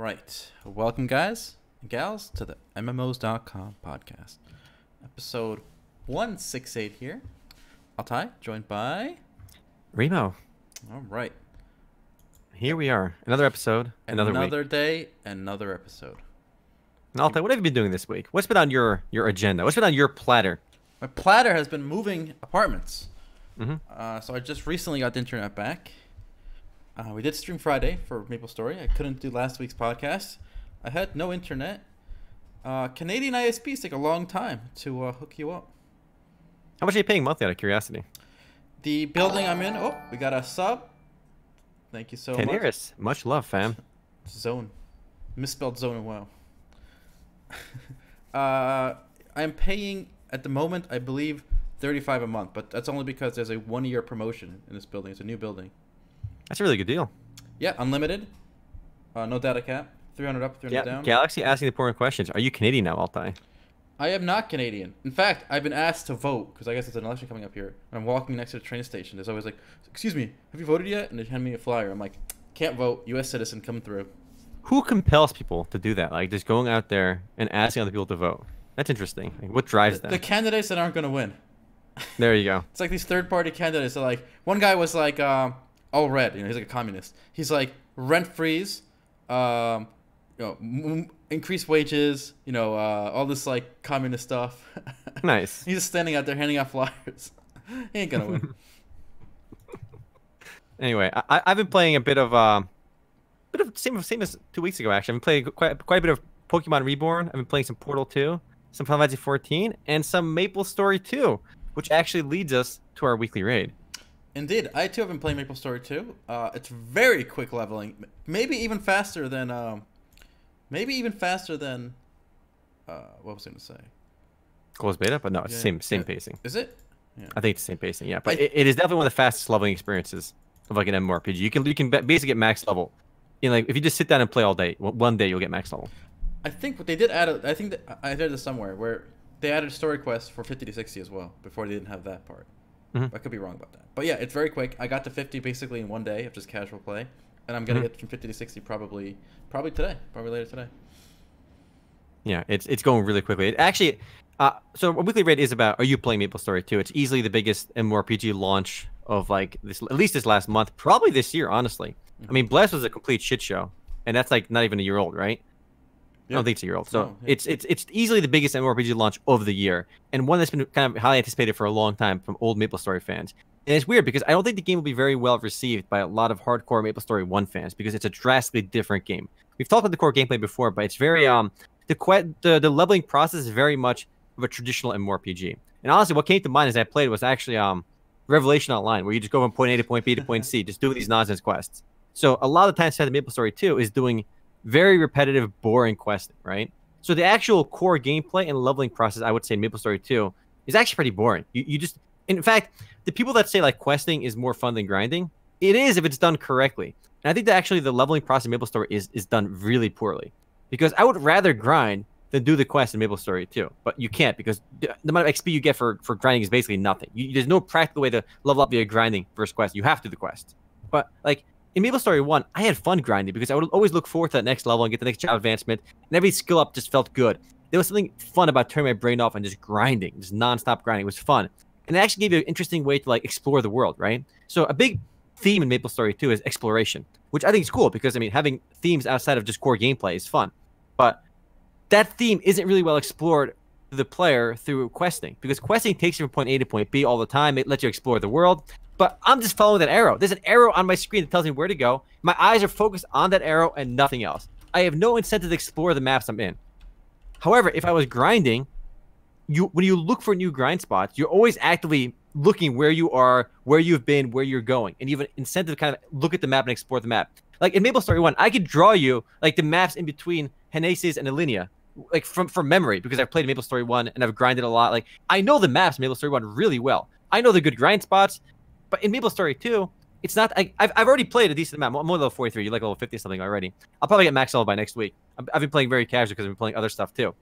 right. Welcome, guys and gals, to the MMOs.com podcast. Episode 168 here. Altai, joined by... Remo. All right. Here we are. Another episode, another week. Day, another episode. Altai, what have you been doing this week? What's been on your agenda? What's been on your platter? My platter has been moving apartments. Mm-hmm. So I just recently got the internet back. We did stream Friday for MapleStory. I couldn't do last week's podcast. I had no internet. Canadian ISPs take a long time to hook you up. How much are you paying monthly, out of curiosity? The building I'm in, oh, we got a sub. Thank you so much. Teneris, much love, fam. Zone. Misspelled zone in WoW. I'm paying, at the moment, I believe, $35 a month. But that's only because there's a 1-year promotion in this building. It's a new building. That's a really good deal. Yeah, unlimited. No data cap. 300 up, 300 down. Galaxy asking the important questions. Are you Canadian now, Altai? I am not Canadian. In fact, I've been asked to vote because I guess there's an election coming up here. I'm walking next to the train station. There's always like, "Excuse me, have you voted yet?" And they hand me a flyer. I'm like, "Can't vote. U.S. citizen coming through." Who compels people to do that? Like just going out there and asking other people to vote. That's interesting. Like, what drives them? The candidates that aren't going to win. There you go. It's like these third-party candidates. Are like, one guy was like, all red. You know, he's like a communist. He's like, rent freeze, increase wages. You know, all this like communist stuff. Nice. He's just standing out there handing out flyers. He ain't gonna win. Anyway, I've been playing a bit of same as 2 weeks ago. Actually, I've been playing quite a bit of Pokemon Reborn. I've been playing some Portal 2, some Final Fantasy 14, and some MapleStory 2, which actually leads us to our weekly raid. Indeed, I too have been playing MapleStory 2. It's very quick leveling, maybe even faster than what was I gonna say? Closed beta, but no, it's same pacing. Is it? Yeah. I think it's the same pacing. Yeah, but it is definitely one of the fastest leveling experiences of like an MMORPG. You can basically get max level. You know, like if you just sit down and play all day, one day you'll get max level. I think what they did add. I think that I heard this somewhere where they added story quests for 50 to 60 as well. Before they didn't have that part. Mm-hmm. I could be wrong about that. But yeah, it's very quick. I got to 50 basically in one day of just casual play. And I'm going to get from 50 to 60 probably today. Probably later today. Yeah, it's going really quickly. It actually, so a weekly raid is about, are you playing MapleStory 2? It's easily the biggest MMORPG launch of like this, at least this last month. Probably this year, honestly. Mm-hmm. I mean, Bless was a complete shit show. And that's like not even a year old, right? I don't think it's a year old. So it's easily the biggest MMORPG launch of the year, and one that's been kind of highly anticipated for a long time from old MapleStory fans. And it's weird because I don't think the game will be very well received by a lot of hardcore MapleStory 1 fans because it's a drastically different game. We've talked about the core gameplay before, but it's very the leveling process is very much of a traditional MMORPG. And honestly, what came to mind as I played was actually Revelation Online, where you just go from point A to point B to point C, just doing these nonsense quests. So a lot of the time spent in MapleStory 2 is doing very repetitive, boring questing, right? So the actual core gameplay and leveling process, I would say in MapleStory 2, is actually pretty boring. You just, in fact, the people that say like questing is more fun than grinding, it is if it's done correctly. And I think that actually the leveling process in MapleStory is done really poorly. Because I would rather grind than do the quest in MapleStory 2. But you can't because the amount of XP you get for grinding is basically nothing. There's no practical way to level up via grinding versus quest. You have to do the quest. But like, in MapleStory 1, I had fun grinding because I would always look forward to that next level and get the next job advancement, and every skill up just felt good. There was something fun about turning my brain off and just grinding, just non-stop grinding. It was fun. And it actually gave you an interesting way to like explore the world, right? So a big theme in MapleStory 2 is exploration, which I think is cool because, I mean, having themes outside of just core gameplay is fun. But that theme isn't really well explored to the player through questing because questing takes you from point A to point B all the time. It lets you explore the world. But I'm just following that arrow. There's an arrow on my screen that tells me where to go. My eyes are focused on that arrow and nothing else. I have no incentive to explore the maps I'm in. However, if I was grinding, when you look for new grind spots, you're always actively looking where you are, where you've been, where you're going. And you have an incentive to kind of look at the map and explore the map. Like in MapleStory 1, I could draw you like the maps in between Henesis and Alinea, like from memory, because I've played MapleStory 1 and I've grinded a lot. Like I know the maps in MapleStory 1 really well. I know the good grind spots. But in MapleStory 2, it's not. I've already played a decent amount. I'm only level 43. You like level 50 something already. I'll probably get max level by next week. I've been playing very casual because I've been playing other stuff too.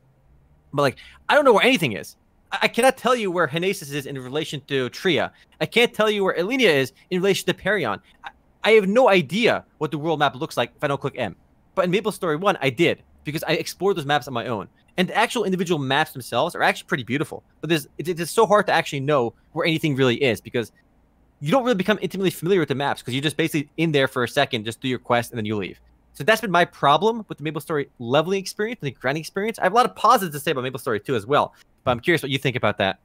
But like, I don't know where anything is. I cannot tell you where Henesis is in relation to Tria. I can't tell you where Alinea is in relation to Perion. I have no idea what the world map looks like if I don't click M. But in MapleStory 1, I did, because I explored those maps on my own. And the actual individual maps themselves are actually pretty beautiful. But it's so hard to actually know where anything really is, because you don't really become intimately familiar with the maps, because you're just basically in there for a second, just do your quest, and then you leave. So that's been my problem with the MapleStory leveling experience and the grinding experience. I have a lot of positives to say about MapleStory 2 as well, but I'm curious what you think about that.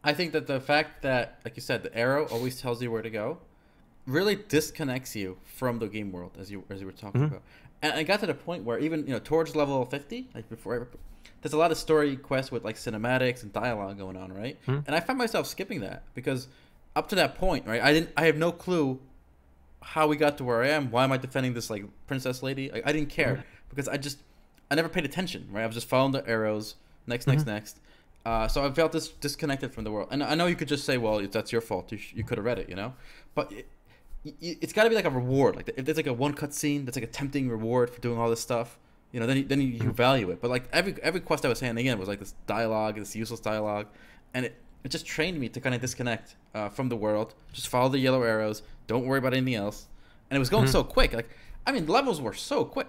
I think that the fact that, like you said, the arrow always tells you where to go really disconnects you from the game world, as you were talking about. And I got to the point where even, towards level 50, like before, there's a lot of story quests with like cinematics and dialogue going on, right? And I found myself skipping that, because up to that point, right, I have no clue how we got to where I am. Why am I defending this like princess lady? I didn't care, because I never paid attention, right? I was just following the arrows, next. So I felt disconnected from the world. And I know you could just say, well, that's your fault. You could have read it, But it's got to be like a reward. Like if there's like a one cut scene that's like a tempting reward for doing all this stuff, then you value it. But like every quest I was handing in was like this dialogue, this useless dialogue, and it just trained me to kind of disconnect from the world. Just follow the yellow arrows. Don't worry about anything else. And it was going so quick. Like, I mean, levels were so quick.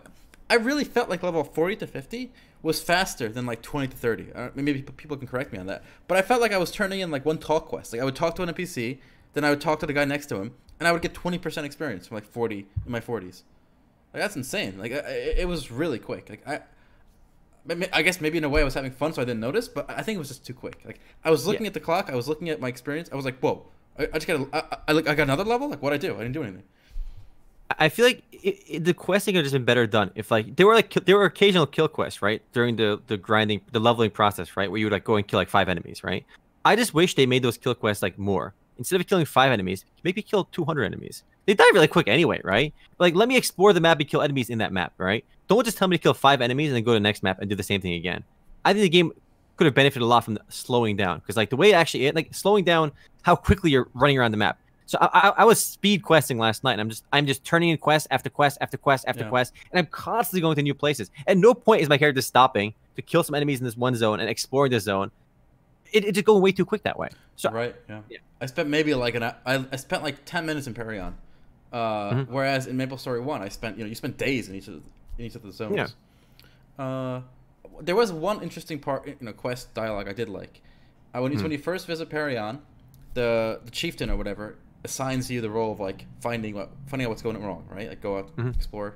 I really felt like level 40 to 50 was faster than like 20 to 30. Maybe people can correct me on that. But I felt like I was turning in like one talk quest. Like I would talk to an NPC, then I would talk to the guy next to him, and I would get 20% experience from like 40 in my 40s. Like that's insane. Like it was really quick. Like I guess maybe in a way I was having fun, so I didn't notice. But I think it was just too quick. Like I was looking at the clock, I was looking at my experience. I was like, whoa! I just I got another level. Like what'd I do? I didn't do anything. I feel like the questing could have just been better done if like there were occasional kill quests, right, during the grinding, the leveling process, right, where you would like go and kill like 5 enemies, right. I just wish they made those kill quests like more. Instead of killing 5 enemies, maybe kill 200 enemies. They die really quick anyway, right? Like let me explore the map and kill enemies in that map, right? Don't just tell me to kill 5 enemies and then go to the next map and do the same thing again. I think the game could have benefited a lot from slowing down, because like the way it actually like slowing down how quickly you're running around the map. So I was speed questing last night, and I'm just turning in quest after quest after quest after quest, and I'm constantly going to new places. At no point is my character stopping to kill some enemies in this one zone and exploring this zone. It's just going way too quick that way. So right, yeah. I spent maybe like I spent like 10 minutes in Perion, whereas in MapleStory 1 I spent you spent days in each of the zones. Yeah. There was one interesting part, quest dialogue I did like. When you first visit Perion, the chieftain or whatever assigns you the role of like finding out what's going wrong, right? Like go out, explore,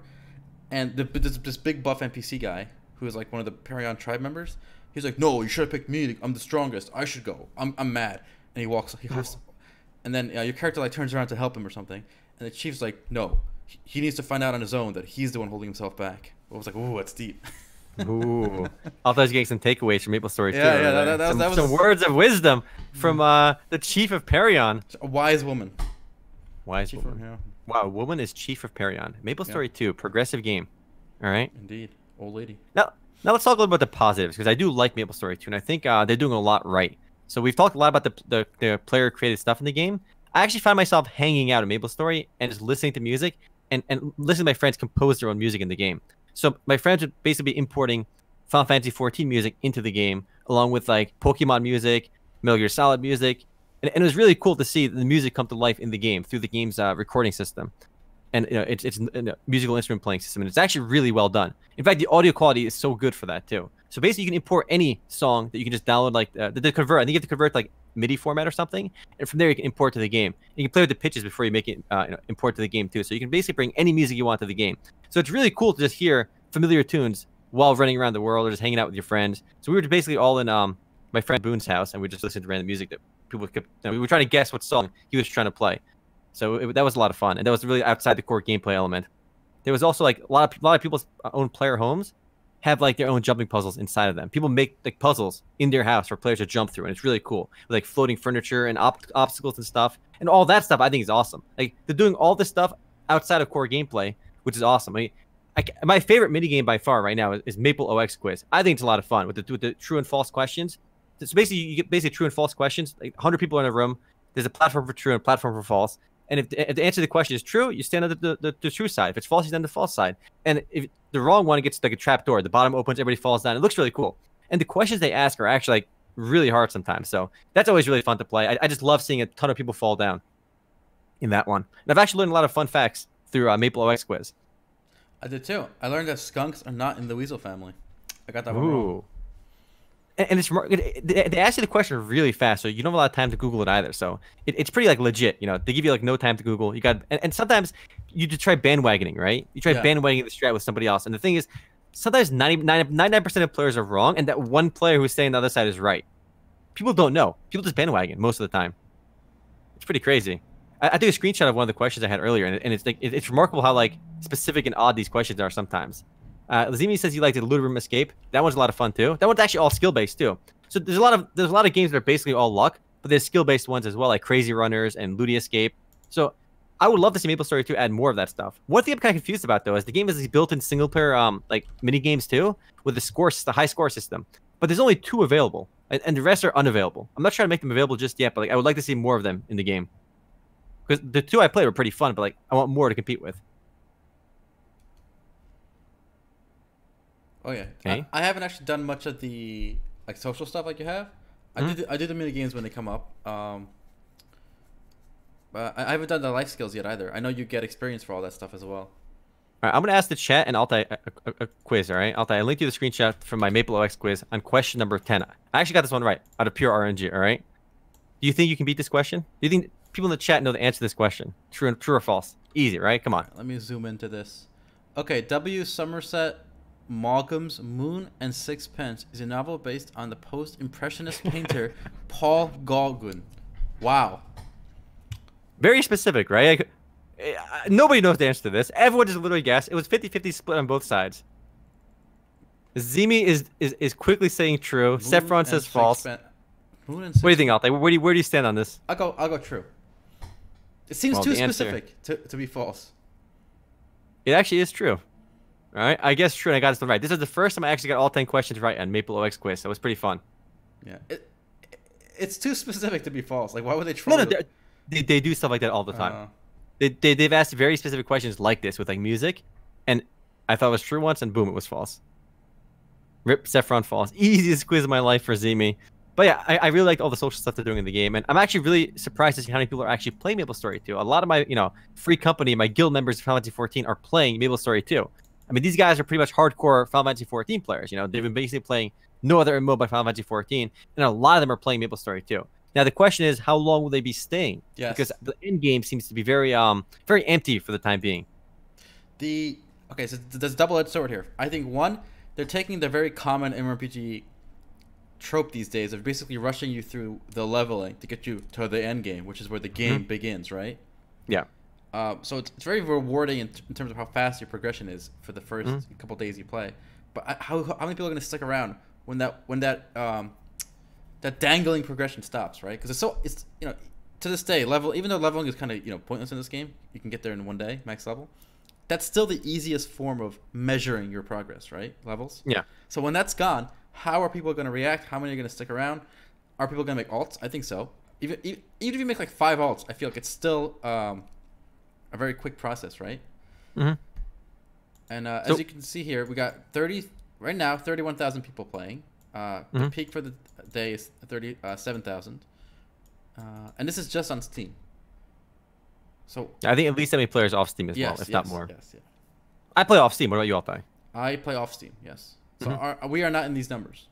and this big buff NPC guy who is like one of the Perion tribe members. He's like, no, you should have picked me. I'm the strongest. I should go. I'm mad. And he walks. And then your character like turns around to help him or something, and the chief's like, no, he needs to find out on his own that he's the one holding himself back. I was like, ooh, that's deep. Ooh, I thought you were getting some takeaways from MapleStory too. Yeah, that was some words of wisdom from the chief of Perion. A wise woman. Wise woman. Yeah. Wow, woman is chief of Perion. MapleStory 2, progressive game. All right. Indeed, old lady. Now let's talk a little about the positives, because I do like MapleStory 2, and I think they're doing a lot right. So we've talked a lot about the player created stuff in the game. I actually find myself hanging out in MapleStory and just listening to music and listening to my friends compose their own music in the game. So my friends would basically be importing Final Fantasy XIV music into the game, along with like Pokemon music, Metal Gear Solid music, and it was really cool to see the music come to life in the game through the game's recording system, and it's a musical instrument playing system, and it's actually really well done. In fact, the audio quality is so good for that too. So basically, you can import any song that you can just download, like the convert. I think you have to convert like MIDI format or something, and from there you can import to the game. You can play with the pitches before you make it import to the game too. So you can basically bring any music you want to the game. So it's really cool to just hear familiar tunes while running around the world or just hanging out with your friends. So we were basically all in my friend Boone's house, and we just listened to random music that people kept. We were trying to guess what song he was trying to play. So that was a lot of fun, and that was really outside the core gameplay element. There was also like a lot of people's own player homes have like their own jumping puzzles inside of them. People make like puzzles in their house for players to jump through, and it's really cool. With, like floating furniture and obstacles and stuff, and all that stuff I think is awesome. Like they're doing all this stuff outside of core gameplay, which is awesome. I mean, my favorite minigame by far right now is Maple OX Quiz. I think it's a lot of fun with the true and false questions. So basically, you get basically true and false questions. Like 100 people in a room. There's a platform for true and a platform for false. And if the answer to the question is true, you stand on the true side. If it's false, you stand on the false side. And if the wrong one, it gets like a trap door. The bottom opens, everybody falls down. It looks really cool. And the questions they ask are actually like really hard sometimes. So that's always really fun to play. I just love seeing a ton of people fall down in that one. And I've actually learned a lot of fun facts through Maple OX Quiz. I did too. I learned that skunks are not in the weasel family. I got that one wrong. Ooh. And it's they ask you the question really fast, so you don't have a lot of time to Google it either. So it's pretty like legit, you know. They give you like no time to Google. You got and sometimes you just try bandwagoning, right? You try bandwagoning the strat with somebody else, and the thing is, sometimes 99% of players are wrong, and that one player who's saying the other side is right. People don't know. People just bandwagon most of the time. It's pretty crazy. I took a screenshot of one of the questions I had earlier, and it's like it's remarkable how like specific and odd these questions are sometimes. Lazimi says you liked the Loot Room Escape. That one's a lot of fun too. That one's actually all skill based too. So there's a lot of games that are basically all luck, but there's skill based ones as well, like Crazy Runners and Looty Escape. So I would love to see MapleStory 2 add more of that stuff. One thing I'm kind of confused about though is the game has these built-in single player like mini games too, with the high score system. But there's only 2 available, and the rest are unavailable. I'm not trying to make them available just yet, but like I would like to see more of them in the game. Because the 2 I played were pretty fun, but like I want more to compete with. Oh yeah. Okay. I haven't actually done much of the like social stuff like you have. I do the mini games when they come up. But I haven't done the life skills yet either. I know you get experience for all that stuff as well. All right, I'm gonna ask the chat and Altai a quiz. All right, Altai, I linked you the screenshot from my MapleOX quiz on question number 10. I actually got this one right out of pure RNG. All right. Do you think you can beat this question? Do you think people in the chat know the answer to this question? True or false? Easy, right? Come on. Let me zoom into this. Okay, W. Somerset Maughams' Moon and Sixpence is a novel based on the post-impressionist painter Paul Gauguin. Wow. Very specific, right? Nobody knows the answer to this. Everyone just literally guessed. It was 50-50 split on both sides. Zimi is quickly saying true. Saffron says false. What do you think, Altai? Where do you stand on this? I'll go true. It seems too specific to be false. It actually is true. All right, I guess true, and I got this one right. This is the first time I actually got all 10 questions right on MapleOX quiz, so it was pretty fun. Yeah, it's too specific to be false. Like, why would they troll? No, they do stuff like that all the time. They've asked very specific questions like this with like music, and I thought it was true once, and boom, it was false. Rip Saffron false. Easiest quiz of my life for Zimi. But yeah, I really liked all the social stuff they're doing in the game, and I'm actually really surprised to see how many people are actually playing MapleStory 2. A lot of my free company, my guild members of Final Fantasy 14 are playing MapleStory 2. I mean, these guys are pretty much hardcore Final Fantasy 14 players. They've been basically playing no other MMO but Final Fantasy 14, and a lot of them are playing MapleStory 2. Now the question is, how long will they be staying? Yes. Because the end game seems to be very empty for the time being. Okay, so there's a double-edged sword here. I think one, they're taking the very common MMORPG trope these days of basically rushing you through the leveling to get you to the end game, which is where the game begins, right? Yeah. So it's very rewarding in terms of how fast your progression is for the first couple days you play. But how many people are going to stick around when that dangling progression stops, right? Because it's to this day even though leveling is kind of pointless in this game, you can get there in one day max level. That's still the easiest form of measuring your progress, right? Levels. Yeah. So when that's gone, how are people going to react? How many are going to stick around? Are people going to make alts? I think so. Even if you make like 5 alts, I feel like it's still a very quick process, right? Mm-hmm. And as you can see here, we got 31,000 people playing. The peak for the day is 37,000. And this is just on Steam. So I think at least 70 players off Steam as well, if not more. Yes, yeah. I play off Steam. What about you, Altai? I play off Steam, yes. So we are not in these numbers.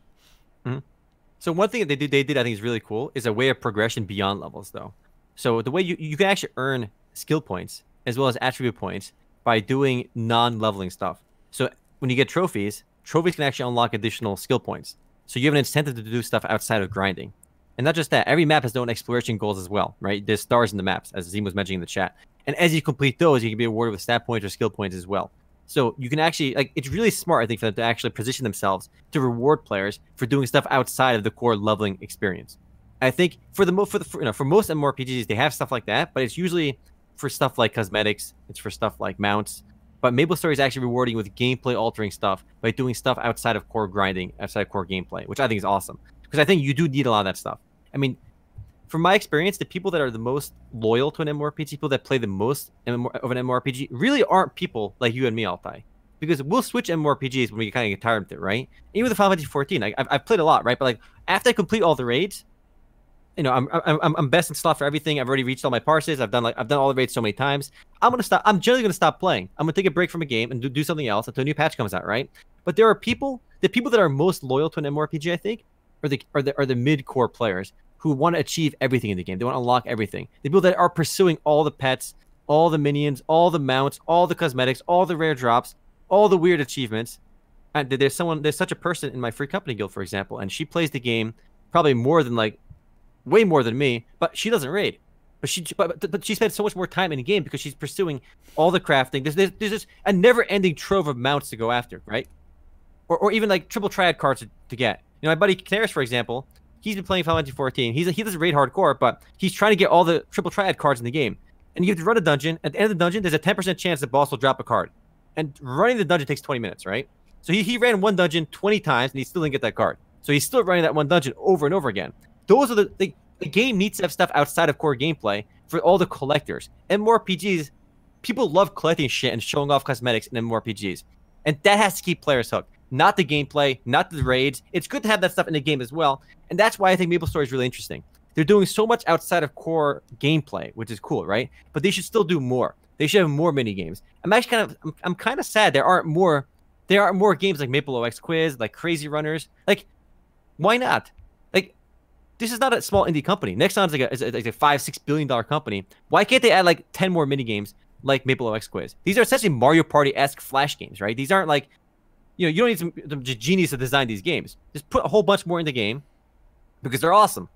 So one thing that they did I think is really cool is a way of progression beyond levels, though. So the way you can actually earn skill points as well as attribute points by doing non-leveling stuff. So when you get trophies can actually unlock additional skill points. So you have an incentive to do stuff outside of grinding. And not just that, every map has their own exploration goals as well, right? There's stars in the maps, as Zim was mentioning in the chat. And as you complete those, you can be awarded with stat points or skill points as well. So you can actually, it's really smart, I think, for them to actually position themselves to reward players for doing stuff outside of the core leveling experience. I think for most MMORPGs, they have stuff like that, but it's usually for stuff like cosmetics, it's for stuff like mounts. But MapleStory is actually rewarding with gameplay-altering stuff by doing stuff outside of core grinding, outside of core gameplay, which I think is awesome. Because I think you do need a lot of that stuff. I mean, from my experience, the people that are the most loyal to an MMORPG, people that play the most of an MMORPG, really aren't people like you and me, Altai. Because we'll switch MMORPGs when we kind of get tired of it, right? Even with the Final Fantasy 14, I've played a lot, right? But like after I complete all the raids, you know, I'm best in slot for everything. I've already reached all my parses. I've done all the raids so many times. I'm gonna stop. I'm generally gonna stop playing. I'm gonna take a break from a game and do something else until a new patch comes out, right? But there are people, the people that are most loyal to an MMORPG, I think, are the mid-core players who want to achieve everything in the game. They want to unlock everything. The people that are pursuing all the pets, all the minions, all the mounts, all the cosmetics, all the rare drops, all the weird achievements. And there's such a person in my free company guild, for example, and she plays the game probably more than way more than me, but she doesn't raid. But she spends so much more time in the game because she's pursuing all the crafting. There's just a never-ending trove of mounts to go after, right? Or even like triple triad cards to get. You know, my buddy Canaris, for example, he's been playing Final Fantasy 14. He doesn't raid hardcore, but he's trying to get all the triple triad cards in the game. And you have to run a dungeon. At the end of the dungeon, there's a 10% chance the boss will drop a card. And running the dungeon takes 20 minutes, right? So he ran one dungeon 20 times, and he still didn't get that card. So he's still running that one dungeon over and over again. Those are the game needs to have stuff outside of core gameplay for all the collectors. MMORPGs, people love collecting shit and showing off cosmetics in MMORPGs. And that has to keep players hooked. Not the gameplay, not the raids. It's good to have that stuff in the game as well. And that's why I think MapleStory is really interesting. They're doing so much outside of core gameplay, which is cool, right? But they should still do more. They should have more mini games. I'm kind of sad there aren't more games like MapleOX Quiz, like Crazy Runners. Like, why not? Like, this is not a small indie company. Nexon's like a $5-6 billion company. Why can't they add like 10 more mini games like MapleOX Quiz? These are essentially Mario Party-esque flash games, right? These aren't like, you don't need some genius to design these games. Just put a whole bunch more in the game because they're awesome.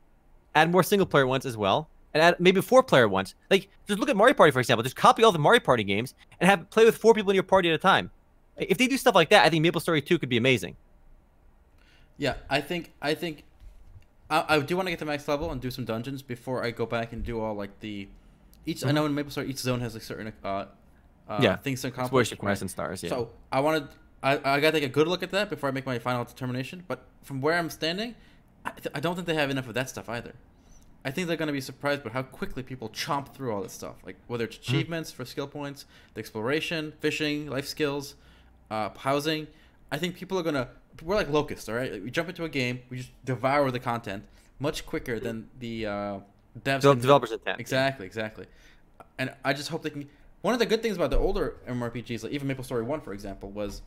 Add more single-player ones as well, and add maybe 4-player ones. Like, just look at Mario Party, for example. Just copy all the Mario Party games and play with 4 people in your party at a time. If they do stuff like that, I think MapleStory 2 could be amazing. Yeah, I think I do want to get to max level and do some dungeons before I go back and do all like I know in MapleStory each zone has like certain things to accomplish. Exploration quests and stars. Yeah. So I gotta take a good look at that before I make my final determination. But from where I'm standing, I don't think they have enough of that stuff either. I think they're going to be surprised by how quickly people chomp through all this stuff. Like, whether it's achievements for skill points, the exploration, fishing, life skills, housing. I think people are going to... We're like locusts, all right? Like, we jump into a game, we just devour the content much quicker than the devs... Developers attempt. Exactly. And I just hope they can... One of the good things about the older MMORPGs, like even MapleStory 1, for example, was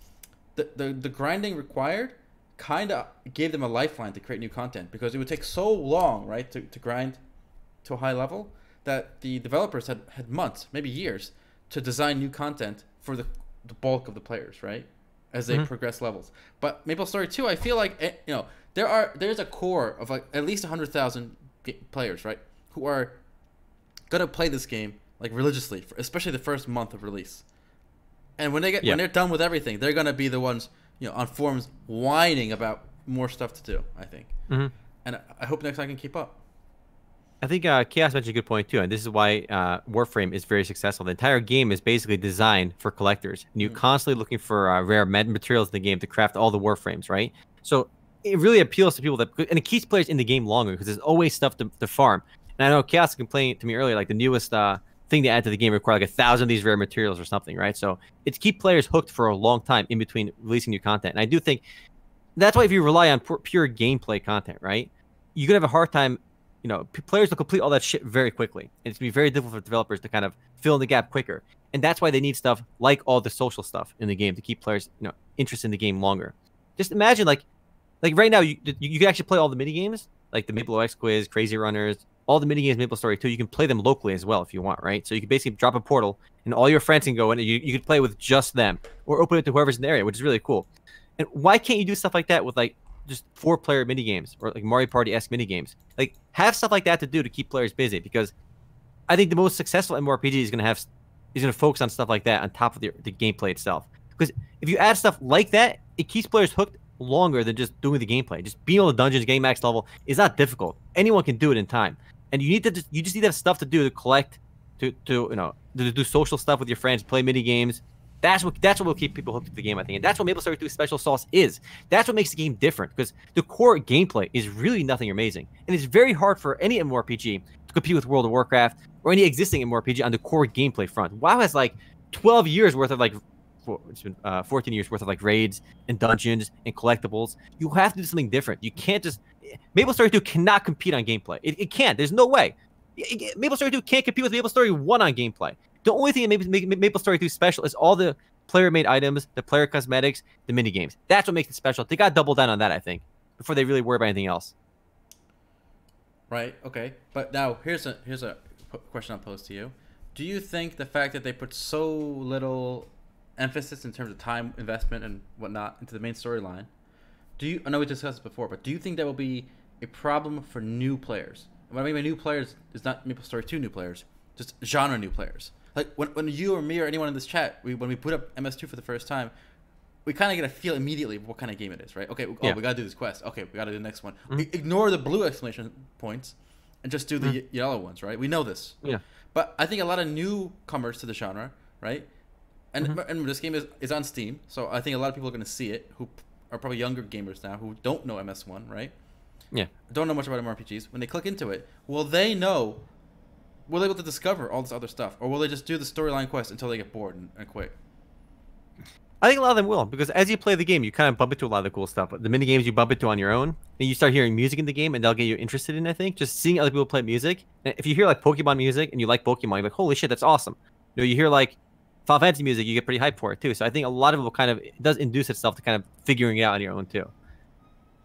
the grinding required kind of gave them a lifeline to create new content, because it would take so long, right, to grind to a high level that the developers had months, maybe years, to design new content for the bulk of the players, right, as they progress levels. But MapleStory 2, I feel like, there's a core of like at least 100,000 players, right, who are gonna play this game like religiously, especially the first month of release. And when when they're done with everything, they're gonna be the ones, on forums whining about more stuff to do, I think. And I hope next time I can keep up. I think Chaos mentioned a good point too, and this is why Warframe is very successful. The entire game is basically designed for collectors, and you're constantly looking for rare materials in the game to craft all the Warframes, right? So it really appeals to people and it keeps players in the game longer because there's always stuff to farm. And I know Chaos complained to me earlier, like the newest thing to add to the game require like 1,000 of these rare materials or something, right? So it's keep players hooked for a long time in between releasing new content. And I do think that's why if you rely on pure gameplay content, right, you're gonna have a hard time. Players will complete all that shit very quickly, and it's gonna be very difficult for developers to kind of fill in the gap quicker. And that's why they need stuff like all the social stuff in the game to keep players, interested in the game longer. Just imagine like right now you can actually play all the mini games, like the MapleOX Quiz, Crazy Runners, all the minigames in MapleStory 2, you can play them locally as well if you want, right? So you can basically drop a portal, and all your friends can go in, and you can play with just them, or open it to whoever's in the area, which is really cool. And why can't you do stuff like that with, like, just 4-player minigames, or, like, Mario Party-esque minigames? Like, have stuff like that to do to keep players busy, because I think the most successful MMORPG is going to focus on stuff like that on top of the gameplay itself. Because if you add stuff like that, it keeps players hooked longer than just doing the gameplay. Just being all the dungeons, getting max level is not difficult. Anyone can do it in time. And you just need to have stuff to do to collect, to do social stuff with your friends, play mini games. That's what will keep people hooked to the game, I think. And that's what MapleStory 2 Special Sauce is. That's what makes the game different, because the core gameplay is really nothing amazing. And it's very hard for any MMORPG to compete with World of Warcraft or any existing MMORPG on the core gameplay front. WoW has like 12 years worth of 14 years worth of like raids and dungeons and collectibles. You have to do something different. You can't just MapleStory 2 cannot compete on gameplay. It can't. There's no way. MapleStory 2 can't compete with MapleStory 1 on gameplay. The only thing that makes MapleStory 2 special is all the player-made items, the player cosmetics, the mini games. That's what makes it special. They got to double down on that, I think, before they really worry about anything else. Right. Okay. But now here's a question I'll pose to you. Do you think the fact that they put so little emphasis in terms of time investment and whatnot into the main storyline, I know we discussed this before, but do you think that will be a problem for new players? What I mean by new players is not MapleStory 2 new players, just genre new players. Like when you or me or anyone in this chat, when we put up MS2 for the first time, we kind of get a feel immediately of what kind of game it is, right? Okay, we got to do this quest. Okay, we got to do the next one. We ignore the blue exclamation points and just do the yellow ones, right? We know this. Yeah. But I think a lot of newcomers to the genre, right? And this game is on Steam, so I think a lot of people are going to see it who are probably younger gamers now who don't know MS1, right? Yeah. Don't know much about MMORPGs. When they click into it, will they able to discover all this other stuff? Or will they just do the storyline quest until they get bored and quit? I think a lot of them will, because as you play the game, you kind of bump into a lot of the cool stuff. The mini games you bump into on your own, and you start hearing music in the game, and they'll get you interested in, I think. Just seeing other people play music. And if you hear like Pokemon music and you like Pokemon, you're like, holy shit, that's awesome. You hear like Final Fantasy music, you get pretty hyped for it too. So I think a lot of it will it does induce itself to kind of figuring it out on your own too.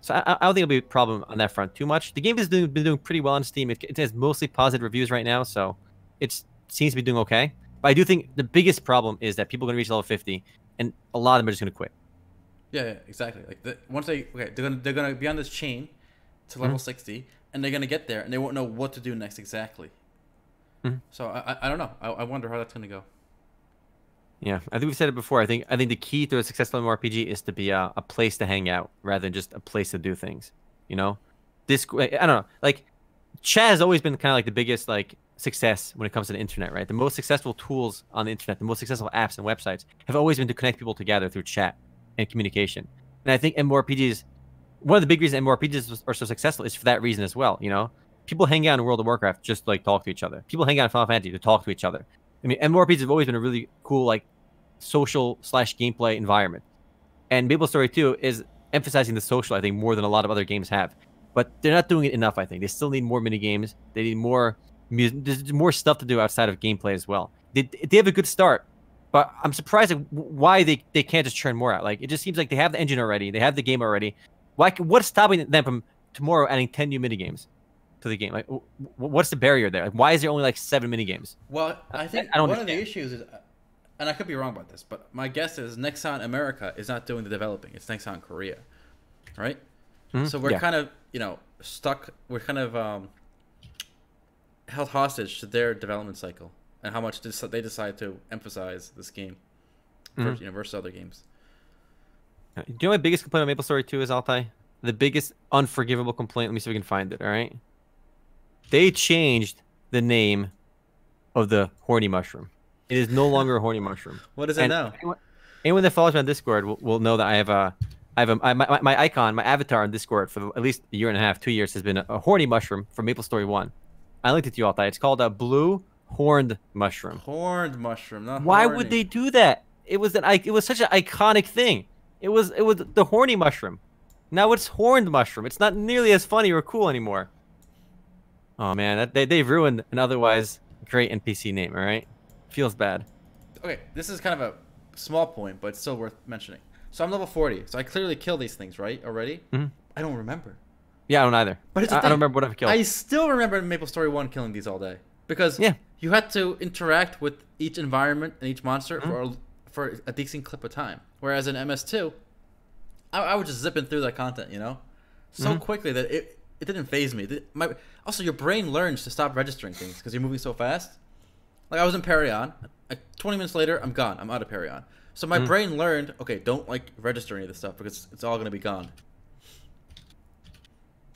So I don't think it'll be a problem on that front too much. The game has been doing pretty well on Steam. It has mostly positive reviews right now, so it seems to be doing okay. But I do think the biggest problem is that people are going to reach level 50, and a lot of them are just going to quit. Yeah, exactly. Like once they're gonna be on this chain to level 60, and they're gonna get there, and they won't know what to do next exactly. So I don't know. I wonder how that's gonna go. Yeah, I think we've said it before. I think the key to a successful MMORPG is to be a place to hang out rather than just a place to do things. I don't know. Like, chat has always been kind of like the biggest like success when it comes to the internet, right? The most successful tools on the internet, the most successful apps and websites have always been to connect people together through chat and communication. And I think MMORPGs, one of the big reasons MMORPGs are so successful is for that reason as well. People hang out in World of Warcraft just to like talk to each other. People hang out in Final Fantasy to talk to each other. I mean, MMORPGs have always been a really cool like social / gameplay environment. And MapleStory 2 is emphasizing the social, I think, more than a lot of other games have. But they're not doing it enough, I think. They still need more mini games. They need more music. There's more stuff to do outside of gameplay as well. They have a good start, but I'm surprised at why they can't just churn more out. Like, it just seems like they have the engine already. They have the game already. What's stopping them from tomorrow adding 10 new mini games to the game? Like, what's the barrier there? Like, why is there only like 7 mini games? Well, I think I don't one understand. of the issues is, and I could be wrong about this, but my guess is Nexon America is not doing the developing. It's Nexon Korea, right? So we're kind of, stuck. We're kind of held hostage to their development cycle and how much they decide to emphasize this game versus other games. Do you know my biggest complaint on MapleStory 2 is, Altai? The biggest unforgivable complaint. Let me see if we can find it. All right. They changed the name of the horny mushroom. It is no longer a horny mushroom. What is it now? Anyone that follows me on Discord will know that I have my icon, my avatar on Discord for at least a year and a half, 2 years, has been a horny mushroom from MapleStory 1. I linked it to you, Altai. It's called a blue horned mushroom. Horned mushroom, not Why horny. would they do that? It was such an iconic thing. It was the horny mushroom. Now it's horned mushroom. It's not nearly as funny or cool anymore. Oh man, they've ruined an otherwise great NPC name. All right, feels bad. Okay, this is kind of a small point, but it's still worth mentioning. So I'm level 40, so I clearly killed these things, right? Already? I don't remember. Yeah, I don't either. But I don't remember what I've killed. I still remember in MapleStory 1 killing these all day. Because you had to interact with each environment and each monster for a decent clip of time. Whereas in MS2, I was just zipping through that content, so quickly that it didn't faze me. Also, your brain learns to stop registering things because you're moving so fast. Like, I was in Perion. 20 minutes later, I'm gone. I'm out of Perion. So my brain learned, okay, don't register any of this stuff because it's all going to be gone.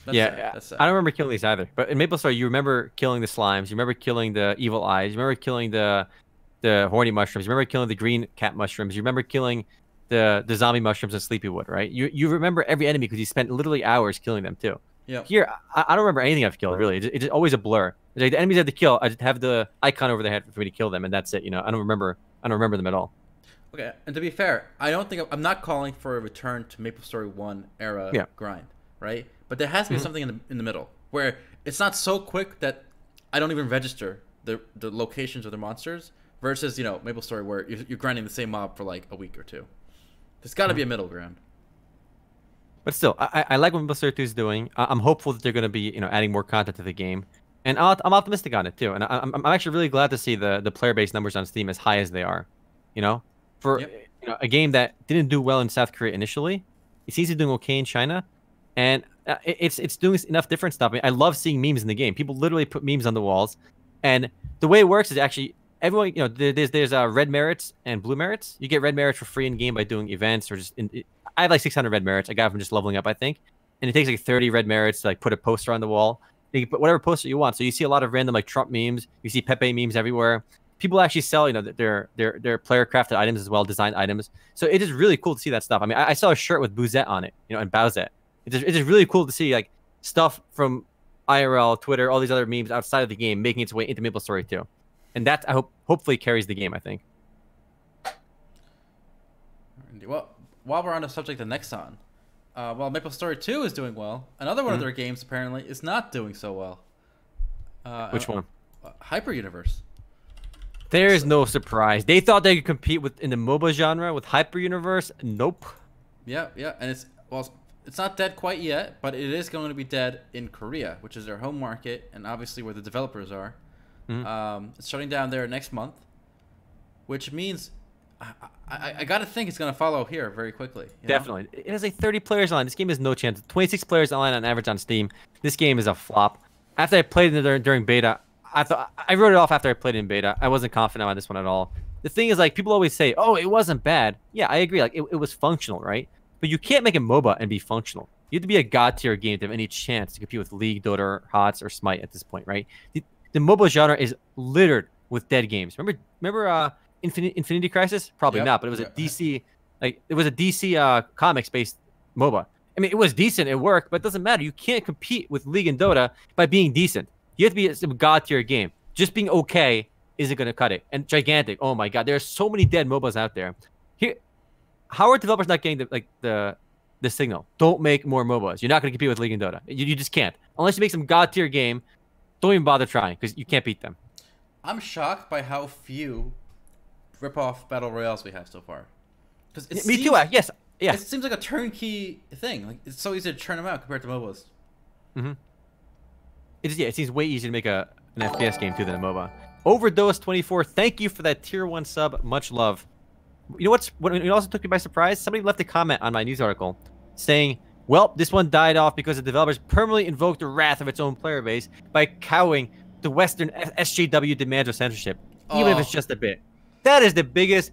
That's sad. I don't remember killing these either. But in MapleStory, you remember killing the slimes. You remember killing the evil eyes. You remember killing the horny mushrooms. You remember killing the green cat mushrooms. You remember killing the zombie mushrooms and Sleepywood, right? You remember every enemy because you spent literally hours killing them too. Yeah. Here, I don't remember anything I've killed, really. It's always a blur. Like, the enemies I have to kill, I just have the icon over their head for me to kill them, and that's it. I don't remember them at all. Okay, and to be fair, I'm not calling for a return to MapleStory 1 era grind, right? but there has to be something in the middle where it's not so quick that I don't even register the locations of the monsters versus, you know, MapleStory where you're grinding the same mob for like a week or two. There's got to be a middle ground. But still, I like what MapleStory 2 is doing. I'm hopeful that they're going to be, you know, adding more content to the game. And I'm optimistic on it too. And I'm actually really glad to see the player base numbers on Steam as high as they are. You know, for you know, a game that didn't do well in South Korea initially, it seems to be doing okay in China, and it's doing enough different stuff. I mean, I love seeing memes in the game. People literally put memes on the walls, and the way it works is actually everyone, you know, there's red merits and blue merits. You get red merits for free in game by doing events or just I have like 600 red merits. I got from just leveling up, I think, and it takes like 30 red merits to like put a poster on the wall. You can put whatever poster you want. So you see a lot of random like Trump memes. You see Pepe memes everywhere. People actually sell, you know, their player crafted items as well, designed items. So it is really cool to see that stuff. I mean, I saw a shirt with Bouzette on it, you know, and Bowsette. It's just really cool to see like stuff from IRL, Twitter, all these other memes outside of the game making its way into MapleStory too, and that hopefully carries the game. I think. Well, while we're on the subject of Nexon, while MapleStory 2 is doing well, another one of their games apparently is not doing so well. Which one? Hyper Universe. There is no surprise. They thought they could compete in the MOBA genre with Hyper Universe. Nope. Yeah, and it's not dead quite yet, but it is going to be dead in Korea, which is their home market and obviously where the developers are. It's shutting down there next month, which means I got to think it's going to follow here very quickly. Definitely. It has like 30 players online. This game has no chance. 26 players online on average on Steam. This game is a flop. After I played it during beta, I wrote it off after I played it in beta. I wasn't confident on this one at all. The thing is, like, people always say, oh, it wasn't bad. Yeah, I agree. Like, it was functional, right? But you can't make a MOBA and be functional. You have to be a god tier game to have any chance to compete with League, Dota, HOTS, or Smite at this point, right? The MOBA genre is littered with dead games. Remember Infinity Crisis? Probably not, but it was a DC, like, it was a DC comics based MOBA. I mean, it was decent, it worked, but it doesn't matter. You can't compete with League and Dota by being decent. You have to be a god tier game. Just being okay isn't going to cut it. And gigantic. Oh my god, there are so many dead MOBAs out there. Here, how are developers not getting the signal? Don't make more MOBAs. You're not going to compete with League and Dota. You just can't. Unless you make some god tier game, don't even bother trying because you can't beat them. I'm shocked by how few rip-off battle royales we have so far. Me too. Yes. Yeah. It seems like a turnkey thing. Like, it's so easy to churn them out compared to MOBAs. It seems way easier to make an FPS game too than a MOBA. Overdose 24, thank you for that tier 1 sub. Much love. You know what it also took me by surprise? Somebody left a comment on my news article saying, well, this one died off because the developers permanently invoked the wrath of its own player base by cowing to Western SJW demands of censorship, even if it's just a bit. That is the biggest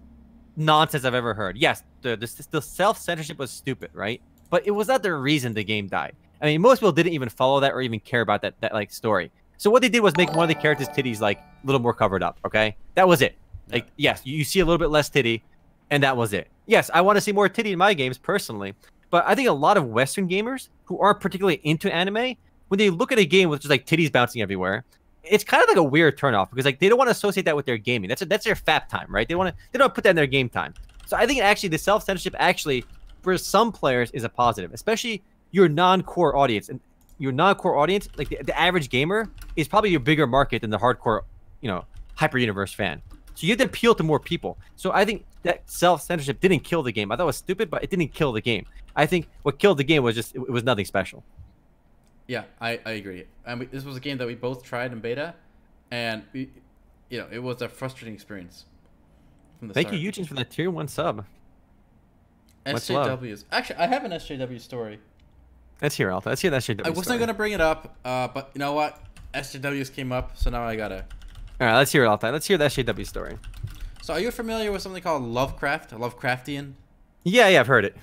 nonsense I've ever heard. Yes, the self-censorship was stupid, right? But it was not the reason the game died. I mean, most people didn't even follow that or even care about that like story. So what they did was make one of the characters' titties like a little more covered up. Okay, that was it. Like, yes, you see a little bit less titty, and that was it. Yes, I want to see more titty in my games personally, but I think a lot of Western gamers who aren't particularly into anime, when they look at a game with just like titties bouncing everywhere, it's kind of like a weird turnoff because like they don't want to associate that with their gaming. That's their FAP time, right? They don't put that in their game time. So I think actually the self-censorship actually for some players is a positive, especially your non-core audience. And your non-core audience, like the average gamer, is probably your bigger market than the hardcore, you know, Hyper Universe fan. So you have to appeal to more people. So I think that self-censorship didn't kill the game. I thought it was stupid, but it didn't kill the game. I think what killed the game was just it was nothing special. Yeah, I agree. I mean, this was a game that we both tried in beta, and it was a frustrating experience. From the Thank start. you, Eugene, for that tier 1 sub. SJWs. Actually, I have an SJW story. Let's hear Alta. Let's hear that SJW I wasn't going to bring it up, but you know what? SJWs came up, so now I got to. All right, let's hear it, Alta. Let's hear the SJW story. So are you familiar with something called Lovecraftian? Yeah, I've heard it.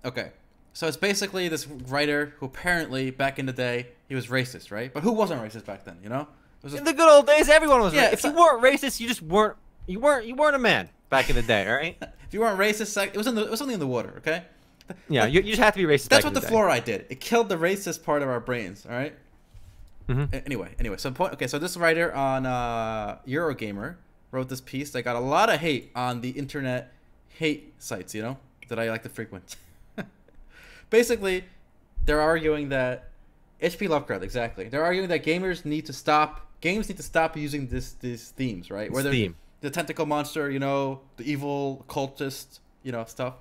Okay. So it's basically this writer who apparently, back in the day, he was racist, right? But who wasn't racist back then, you know? In the good old days, everyone was racist. If you weren't racist, you just weren't. You weren't a man back in the day, all right? If you weren't racist, it was something in the water, okay? Yeah, you just have to be racist. That's what the fluoride did. It killed the racist part of our brains. All right. Anyway. So this writer on Eurogamer wrote this piece that got a lot of hate on the internet hate sites. You know, that I like to frequent. Basically, they're arguing that HP Lovecraft, exactly. They're arguing that games need to stop using these themes, right? It's Whether theme. the tentacle monster, the evil cultist, stuff.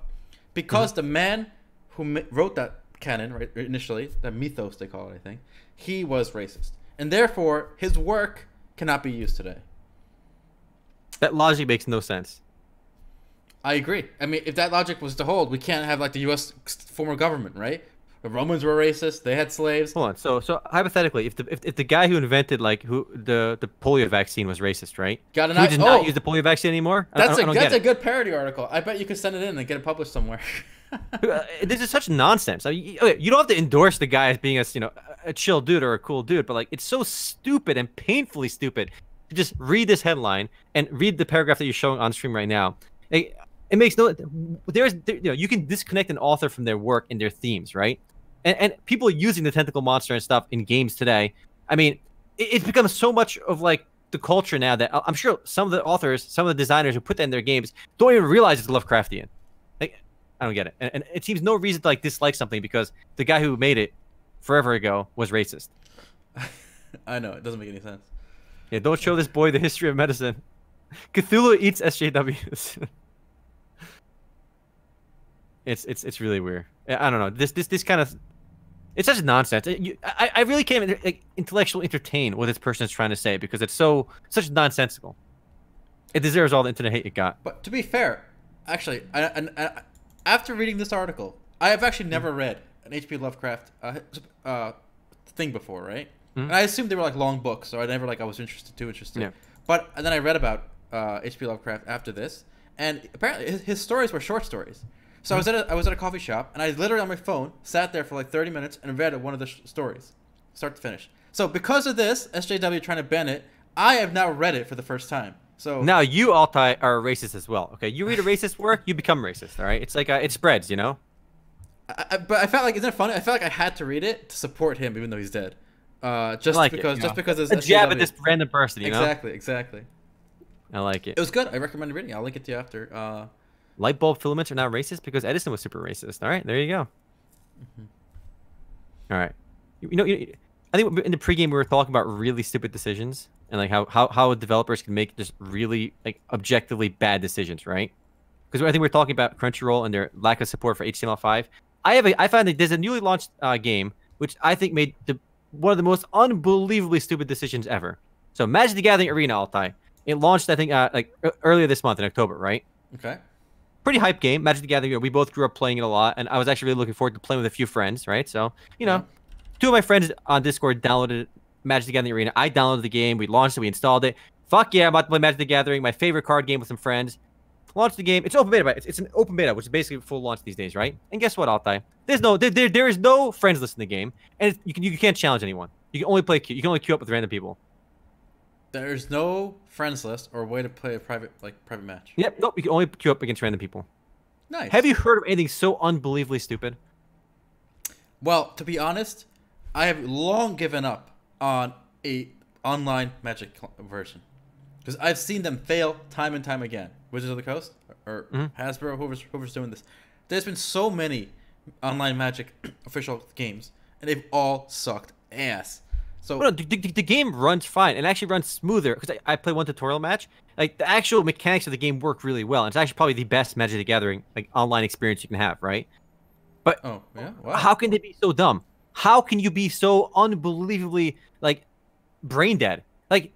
Because the man who wrote that canon, right, initially, that mythos they call it, I think, he was racist. And therefore, his work cannot be used today. That logic makes no sense. I agree. I mean, if that logic was to hold, we can't have like the U.S. former government, right? The Romans were racist. They had slaves. Hold on. So hypothetically, if the guy who invented the polio vaccine was racist, right? Got an he does not use the polio vaccine anymore. That's a good parody article. I bet you could send it in and get it published somewhere. This is such nonsense. I mean, you don't have to endorse the guy as being a chill dude or a cool dude, but like it's so stupid and painfully stupid to just read this headline and read the paragraph that you're showing on stream right now. It makes no. You can disconnect an author from their work and their themes, right? And people using the tentacle monster and stuff in games today. I mean, it's become so much of like the culture now that I'm sure some of the authors, some of the designers who put that in their games don't even realize it's Lovecraftian. Like, I don't get it. And it seems no reason to like dislike something because the guy who made it forever ago was racist. I know, it doesn't make any sense. Yeah, don't show this boy the history of medicine. Cthulhu eats SJWs. It's really weird. I don't know. This kind of, it's such nonsense. I really can't like intellectually entertain what this person is trying to say because it's such nonsensical. It deserves all the internet hate it got. But to be fair, actually, after reading this article, I have actually never read an H.P. Lovecraft thing before, right? And I assumed they were like long books, so I never I was too interested. Yeah. But and then I read about H.P. Lovecraft after this, and apparently his stories were short stories. So I was at a coffee shop, and I literally on my phone sat there for like 30 minutes and read one of the stories, start to finish. So because of this, SJW trying to ban it, I have now read it for the first time. So now you Altai are racist as well. Okay, you read a racist work, you become racist. All right, it's like it spreads, you know. But I felt like, isn't it funny? I felt like I had to read it to support him, even though he's dead. Just because it's a jab at this random person, you know. Exactly. I like it. It was good. I recommend reading it. I'll link it to you after. Light bulb filaments are now racist because Edison was super racist. All right, there you go. All right, I think in the pregame we were talking about really stupid decisions and like how developers can make just really like objectively bad decisions, right? Because I think we're talking about Crunchyroll and their lack of support for HTML5. I found that there's a newly launched game which I think made one of the most unbelievably stupid decisions ever. So Magic the Gathering Arena, Altai. It launched I think earlier this month in October, right? Okay. Pretty hype game, Magic the Gathering. We both grew up playing it a lot, and I was actually really looking forward to playing with a few friends, right? So, two of my friends on Discord downloaded Magic the Gathering Arena. I downloaded the game, we launched it, we installed it. Fuck yeah, I'm about to play Magic the Gathering, my favorite card game with some friends. Launched the game. It's open beta, it's an open beta, which is basically full launch these days, right? And guess what, Altai? There is no friends list in the game, and you can't challenge anyone. You can only queue up with random people. There's no friends list or way to play a private match. Yep, nope, you can only queue up against random people. Nice. Have you heard of anything so unbelievably stupid? Well, to be honest, I have long given up on a online Magic version because I've seen them fail time and time again. Wizards of the Coast or Hasbro, whoever's doing this. There's been so many online Magic official games, and they've all sucked ass. So well, the game runs fine and actually runs smoother because I played one tutorial match. Like the actual mechanics of the game work really well. And it's actually probably the best Magic the Gathering like online experience you can have, right? But how can they be so dumb? How can you be so unbelievably like brain dead? Like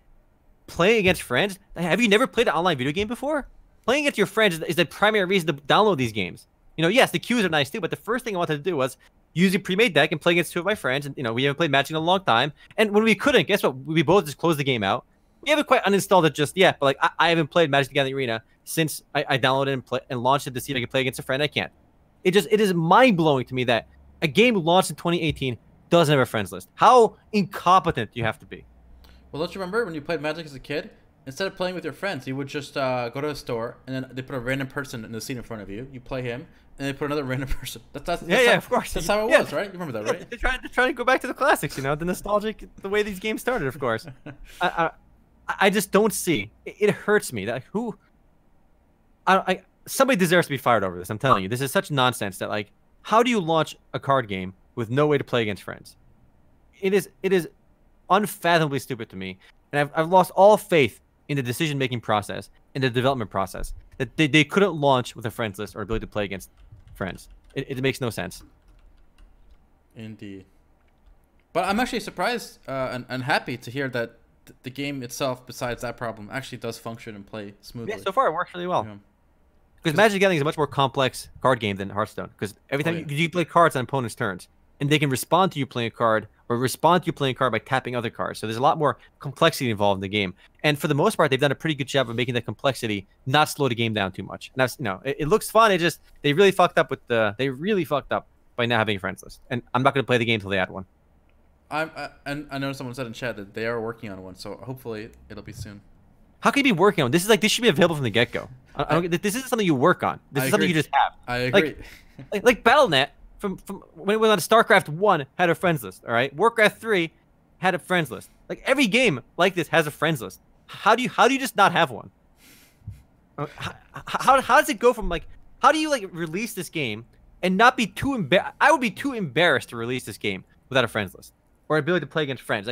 playing against friends. Have you never played an online video game before? Playing against your friends is the primary reason to download these games. Yes, the queues are nice too, but the first thing I wanted to do was use a pre-made deck and play against two of my friends. And, we haven't played Magic in a long time. And when we couldn't, guess what? We both just closed the game out. We haven't quite uninstalled it just yet, but like I haven't played Magic the Gathering Arena since I downloaded and launched it to see if I could play against a friend. I can't. It is mind-blowing to me that a game launched in 2018 doesn't have a friends list. How incompetent do you have to be? Well, don't you remember when you played Magic as a kid? Instead of playing with your friends, you would just go to a store, and then they put a random person in the seat in front of you. You play him, and they put another random person. That's of course. That's how it was, right? You remember that, right? They're trying to go back to the classics, the nostalgic, the way these games started, of course. I just don't see. It hurts me that somebody deserves to be fired over this. I'm telling you, this is such nonsense that how do you launch a card game with no way to play against friends? it is unfathomably stupid to me, and I've lost all faith in the decision-making process, in the development process, that they couldn't launch with a friends list or ability to play against friends. It makes no sense. Indeed. But I'm actually surprised and happy to hear that the game itself, besides that problem, actually does function and play smoothly. Yeah, so far it works really well. Because Magic the Gathering is a much more complex card game than Hearthstone. Because every time you play cards on opponents' turns, and they can respond to you playing a card, or respond to you playing a card by tapping other cards. So there's a lot more complexity involved in the game. And for the most part, they've done a pretty good job of making that complexity not slow the game down too much. And that's, it looks fun. It just, they really fucked up by not having a friends list. And I'm not going to play the game until they add one. And I know someone said in chat that they are working on one, so hopefully it'll be soon. How can you be working on this? This should be available from the get-go. This isn't something you work on. This is something you just have. I agree. Like Battle.net from when it was on StarCraft 1 had a friends list. All right, Warcraft 3 had a friends list. Like every game like this has a friends list. How do you just not have one? How does it go from how do you release this game and not be too embarrassed? I would be too embarrassed to release this game without a friends list or ability to play against friends.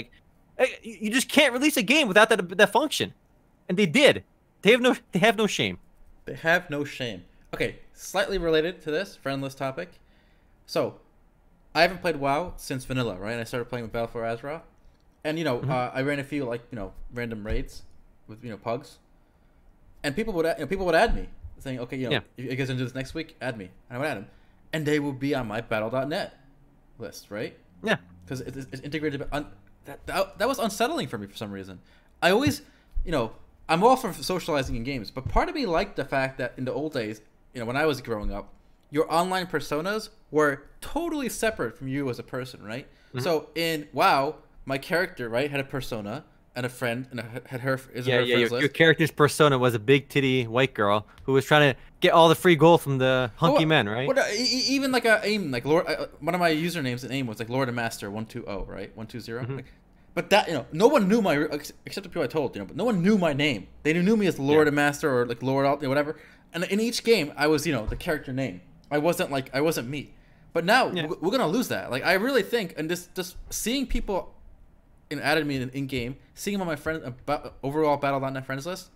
You just can't release a game without that function. And they did. They have no shame. They have no shame. Okay, slightly related to this friendless topic. So, I haven't played WoW since vanilla, right? I started playing with Battle for Azeroth, and I ran a few random raids with pugs, and people would add me, saying, okay, if you guys gonna do this next week, add me, and I would add them, and they would be on my Battle.net list, right? Yeah, because it's integrated. That was unsettling for me for some reason. I always, I'm all for socializing in games, but part of me liked the fact that in the old days, when I was growing up, your online personas were totally separate from you as a person, right? Mm-hmm. So in WoW, my character, right, had a persona and a friend, and had her friends list. Your character's persona was a big titty white girl who was trying to get all the free gold from the hunky men, right? Even like AIM, like Lord, one of my usernames in AIM was like Lord and Master 120, right? 120. Mm-hmm. But that no one knew my except the people I told, but no one knew my name. They knew me as Lord and Master or like Lord, whatever. And in each game, I was the character name. I wasn't me. But now we're gonna lose that. Like I really think, and just seeing people added me in game, seeing them on my friend overall Battle.net friends list.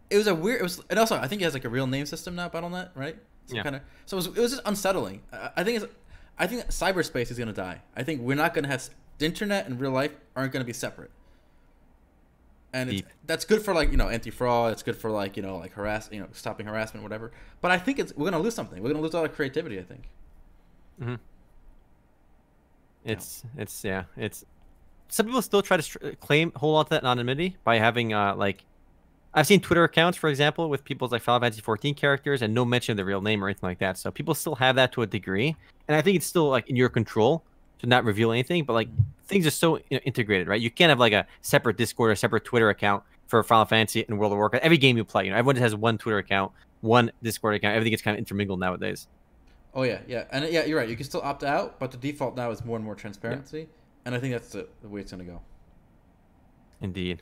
It was and also I think it has like a real name system now, Battle.net, right? So it was just unsettling. I think cyberspace is gonna die. I think we're not gonna have the internet and real life aren't gonna be separate. And that's good for anti-fraud. It's good for stopping harassment, whatever. But I think we're gonna lose something. We're gonna lose all our creativity, I think. Mm-hmm. It's some people still try to hold on to that anonymity by having I've seen Twitter accounts, for example, with people's Final Fantasy 14 characters and no mention of their real name or anything like that. So people still have that to a degree, and I think it's still in your control to not reveal anything. But things are so integrated, right? You can't have a separate Discord or separate Twitter account for Final Fantasy and World of Warcraft. Every game you play, everyone just has one Twitter account, one Discord account. Everything gets kind of intermingled nowadays. Oh yeah, and you're right. You can still opt out, but the default now is more and more transparency, and I think that's the way it's gonna go. Indeed.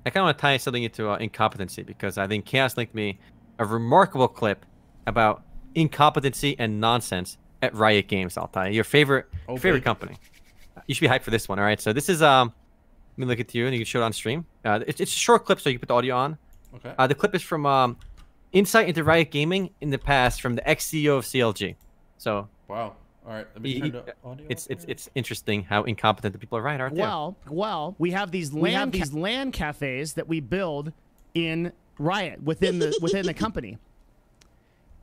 I kind of want to tie something into incompetency, because I think Chaos linked me a remarkable clip about incompetency and nonsense at Riot Games. I'll tell you, your favorite company. You should be hyped for this one. All right, so this is let me look at you and you can show it on stream. It's a short clip, so you can put the audio on. Okay. The clip is from insight into Riot Gaming in the past from the ex-CEO of CLG. So wow. All right, let me turn the audio. It's interesting how incompetent the people at Riot are. Well, we have these LAN cafes that we build in Riot within the company.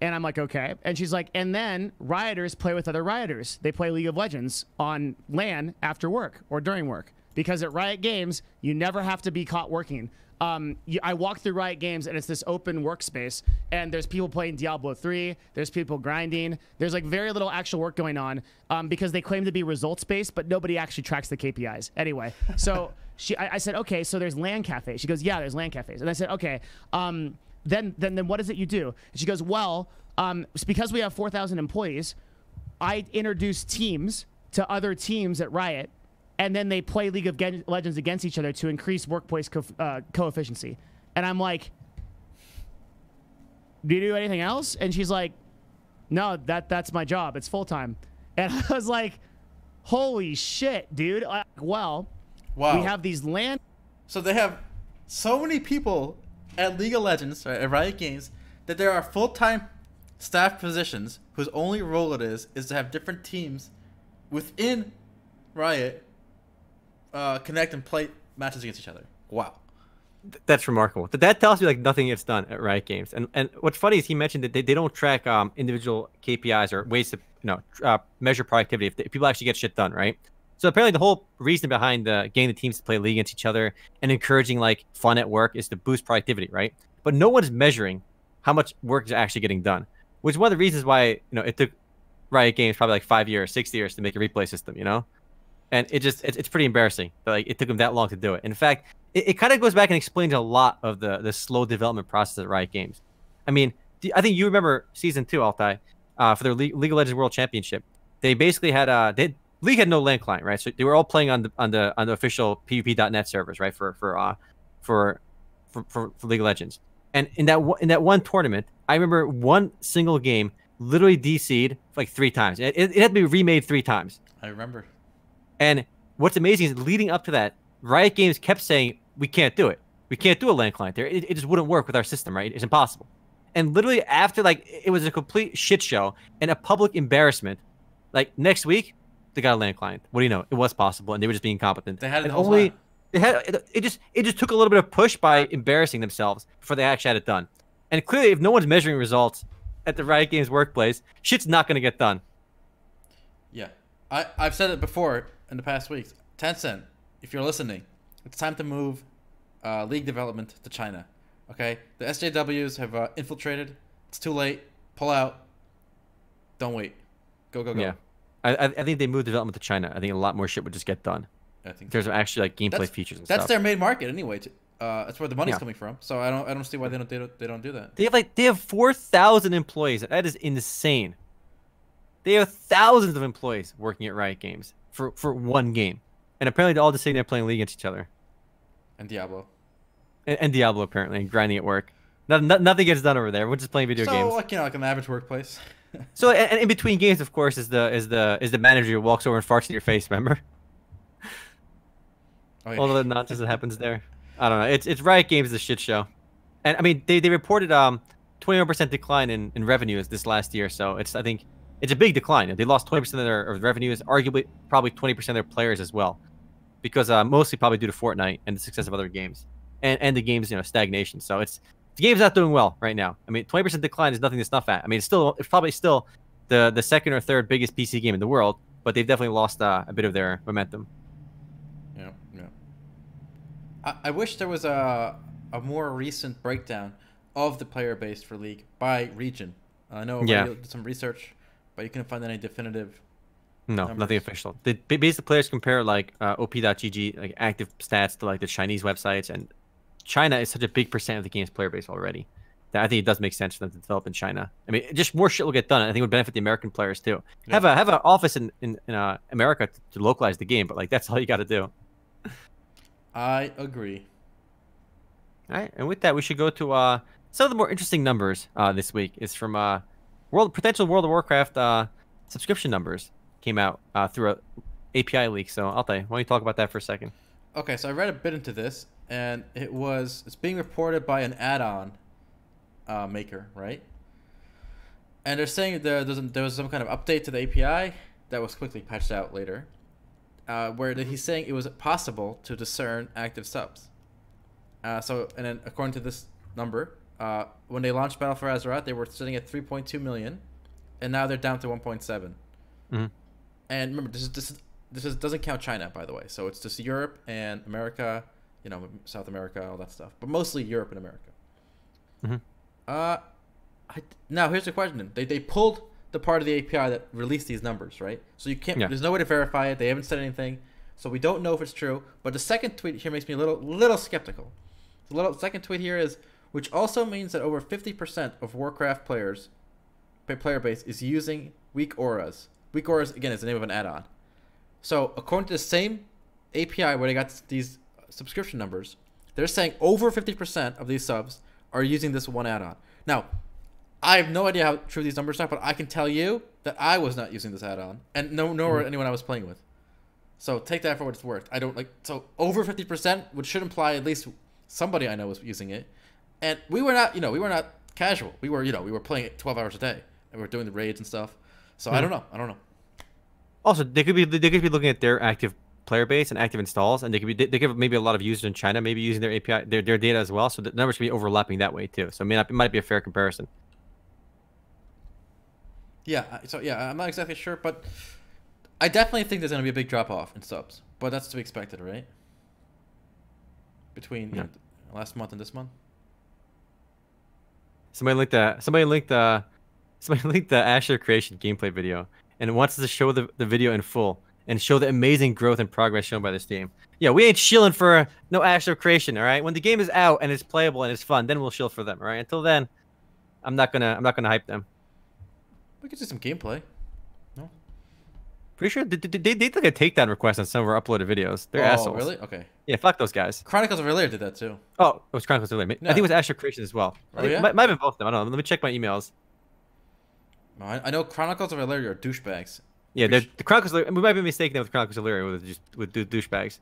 And I'm like, okay. And she's like, and then Rioters play with other Rioters. They play League of Legends on LAN after work or during work. Because at Riot Games, you never have to be caught working. I walk through Riot Games, and it's this open workspace, and there's people playing Diablo 3. There's people grinding. There's very little actual work going on because they claim to be results-based, but nobody actually tracks the KPIs. Anyway, so I said, okay, so there's LAN cafes. She goes, yeah, there's LAN cafes. And I said, okay, then what is it you do? And she goes, well, it's because we have 4,000 employees, I introduce teams to other teams at Riot, and then they play League of Legends against each other to increase workplace co-efficiency. And I'm like, do you do anything else? And she's like, no, that's my job. It's full-time. And I was like, Holy shit, dude. Well, Wow. we have these land. So they have so many people at League of Legends, or at Riot Games, that there are full-time staff positions whose only role it is to have different teams within Riot connect and play matches against each other. Wow. That's remarkable. That tells you like nothing gets done at Riot Games. And what's funny is he mentioned that they don't track individual KPIs or ways to measure productivity if people actually get shit done, right? So apparently the whole reason behind getting the teams to play League against each other and encouraging like fun at work is to boost productivity, right? But no one's measuring how much work is actually getting done, which is one of the reasons why it took Riot Games probably like 5 years, 6 years to make a replay system, and it's pretty embarrassing that like it took them that long to do it. In fact, it kind of goes back and explains a lot of the slow development process at Riot Games. I mean, I think you remember season 2, Altai, for their League of Legends World Championship. They basically had League had no LAN client, right? So they were all playing on the official PvP.net servers, right? For League of Legends. And in that one tournament, I remember one single game literally DC'd like 3 times. It had to be remade 3 times. I remember. And what's amazing is leading up to that, Riot Games kept saying, we can't do it. We can't do a LAN client there. It just wouldn't work with our system, right? It's impossible. And literally after, like, it was a complete shit show and a public embarrassment, like, next week, they got a LAN client. What do you know? It was possible, and they were just being incompetent. They had it and the whole time. it just took a little bit of push by embarrassing themselves before they actually had it done. And clearly, if no one's measuring results at the Riot Games workplace, shit's not going to get done. Yeah. I've said it before in the past weeks. Tencent, if you're listening, it's time to move League development to China. Okay? The SJWs have infiltrated. It's too late. Pull out. Don't wait. Go. Yeah. I think they moved development to China. I think a lot more shit would just get done. I think there's actually like gameplay features and that's stuff. their main market anyway. That's where the money's coming from. So I don't see why they don't do that. They have 4,000 employees. That is insane. They have thousands of employees working at Riot Games for one game, and apparently they're all just sitting there playing League against each other. And Diablo. And Diablo apparently, and grinding at work. Nothing gets done over there. We're just playing video games. So like an average workplace. So and in between games, of course, is the manager who walks over and farts in your face. Remember? Oh, yeah. All the nonsense that happens there. I don't know. It's Riot Games, the shit show. And I mean, they reported 21% decline in revenues this last year. So I think it's a big decline. They lost 20% of their revenues, arguably probably 20% of their players as well, because mostly probably due to Fortnite and the success of other games and the game's stagnation. So the game's not doing well right now. I mean, 20% decline is nothing to snuff at. I mean, it's probably still the second or third biggest PC game in the world, but they've definitely lost a bit of their momentum. Yeah. I wish there was a more recent breakdown of the player base for League by region. I know you did some research, but you couldn't find any definitive. No, numbers. Nothing official. The basically players compare like op.gg like active stats to like the Chinese websites, and China is such a big percent of the game's player base already that I think it does make sense for them to develop in China. I mean, just more shit will get done. I think it would benefit the American players too. Yeah. Have an office in America to localize the game, but like that's all you got to do. I agree. All right, and with that, we should go to some of the more interesting numbers this week. Is from potential World of Warcraft subscription numbers came out through a API leak. So Altai, why don't you talk about that for a second? Okay, so I read a bit into this, and it's being reported by an add-on maker, right? And they're saying there was some kind of update to the API that was quickly patched out later, where he's saying it was possible to discern active subs. And then according to this number, when they launched Battle for Azeroth, they were sitting at 3.2 million, and now they're down to 1.7. Mm-hmm. And remember, this doesn't count China, by the way. So it's just Europe and America, South America, all that stuff, but mostly Europe and America. Mm-hmm. Now here's the question: they pulled the part of the API that released these numbers, right? So you can't. Yeah. There's no way to verify it. They haven't said anything, so we don't know if it's true. But the second tweet here makes me a little skeptical. The second tweet here is, which also means that over 50% of Warcraft players, player base, is using weak auras. Weak auras, again, is the name of an add-on. So according to the same API where they got these subscription numbers, they're saying over 50% of these subs are using this one add-on. Now, I have no idea how true these numbers are, but I can tell you that I was not using this add-on, and nor anyone I was playing with. So take that for what it's worth. I don't like so over 50%, which should imply at least somebody I know was using it, and we were not, we were not casual. We were, we were playing it 12 hours a day, and we were doing the raids and stuff. So I don't know. Also, they could be looking at their active player base and active installs, and they could have maybe a lot of users in China maybe using their API, their data as well. So the numbers could be overlapping that way too. So it might be a fair comparison. Yeah. So yeah, I'm not exactly sure, but I definitely think there's going to be a big drop off in subs, but that's to be expected, right? Between last month and this month. Somebody linked the Asher creation gameplay video and wants to show the video in full and show the amazing growth and progress shown by this team. Yeah, we ain't shilling for no Asher creation, all right? When the game is out and it's playable and it's fun, then we'll shill for them, all right? Until then, I'm not gonna hype them. We could do some gameplay. No. Pretty sure they took a takedown request on some of our uploaded videos. They're assholes. Oh, really? Okay. Yeah, fuck those guys. Chronicles of Valyria did that too. Oh, it was Chronicles of Valyria. No. I think it was Asher creation as well. Oh, yeah? Might have been both of them. I don't know. Let me check my emails. No, I know Chronicles of Valyria are douchebags. Yeah, the Chronicles. We might be mistaken with Chronicles of Valyria with douchebags.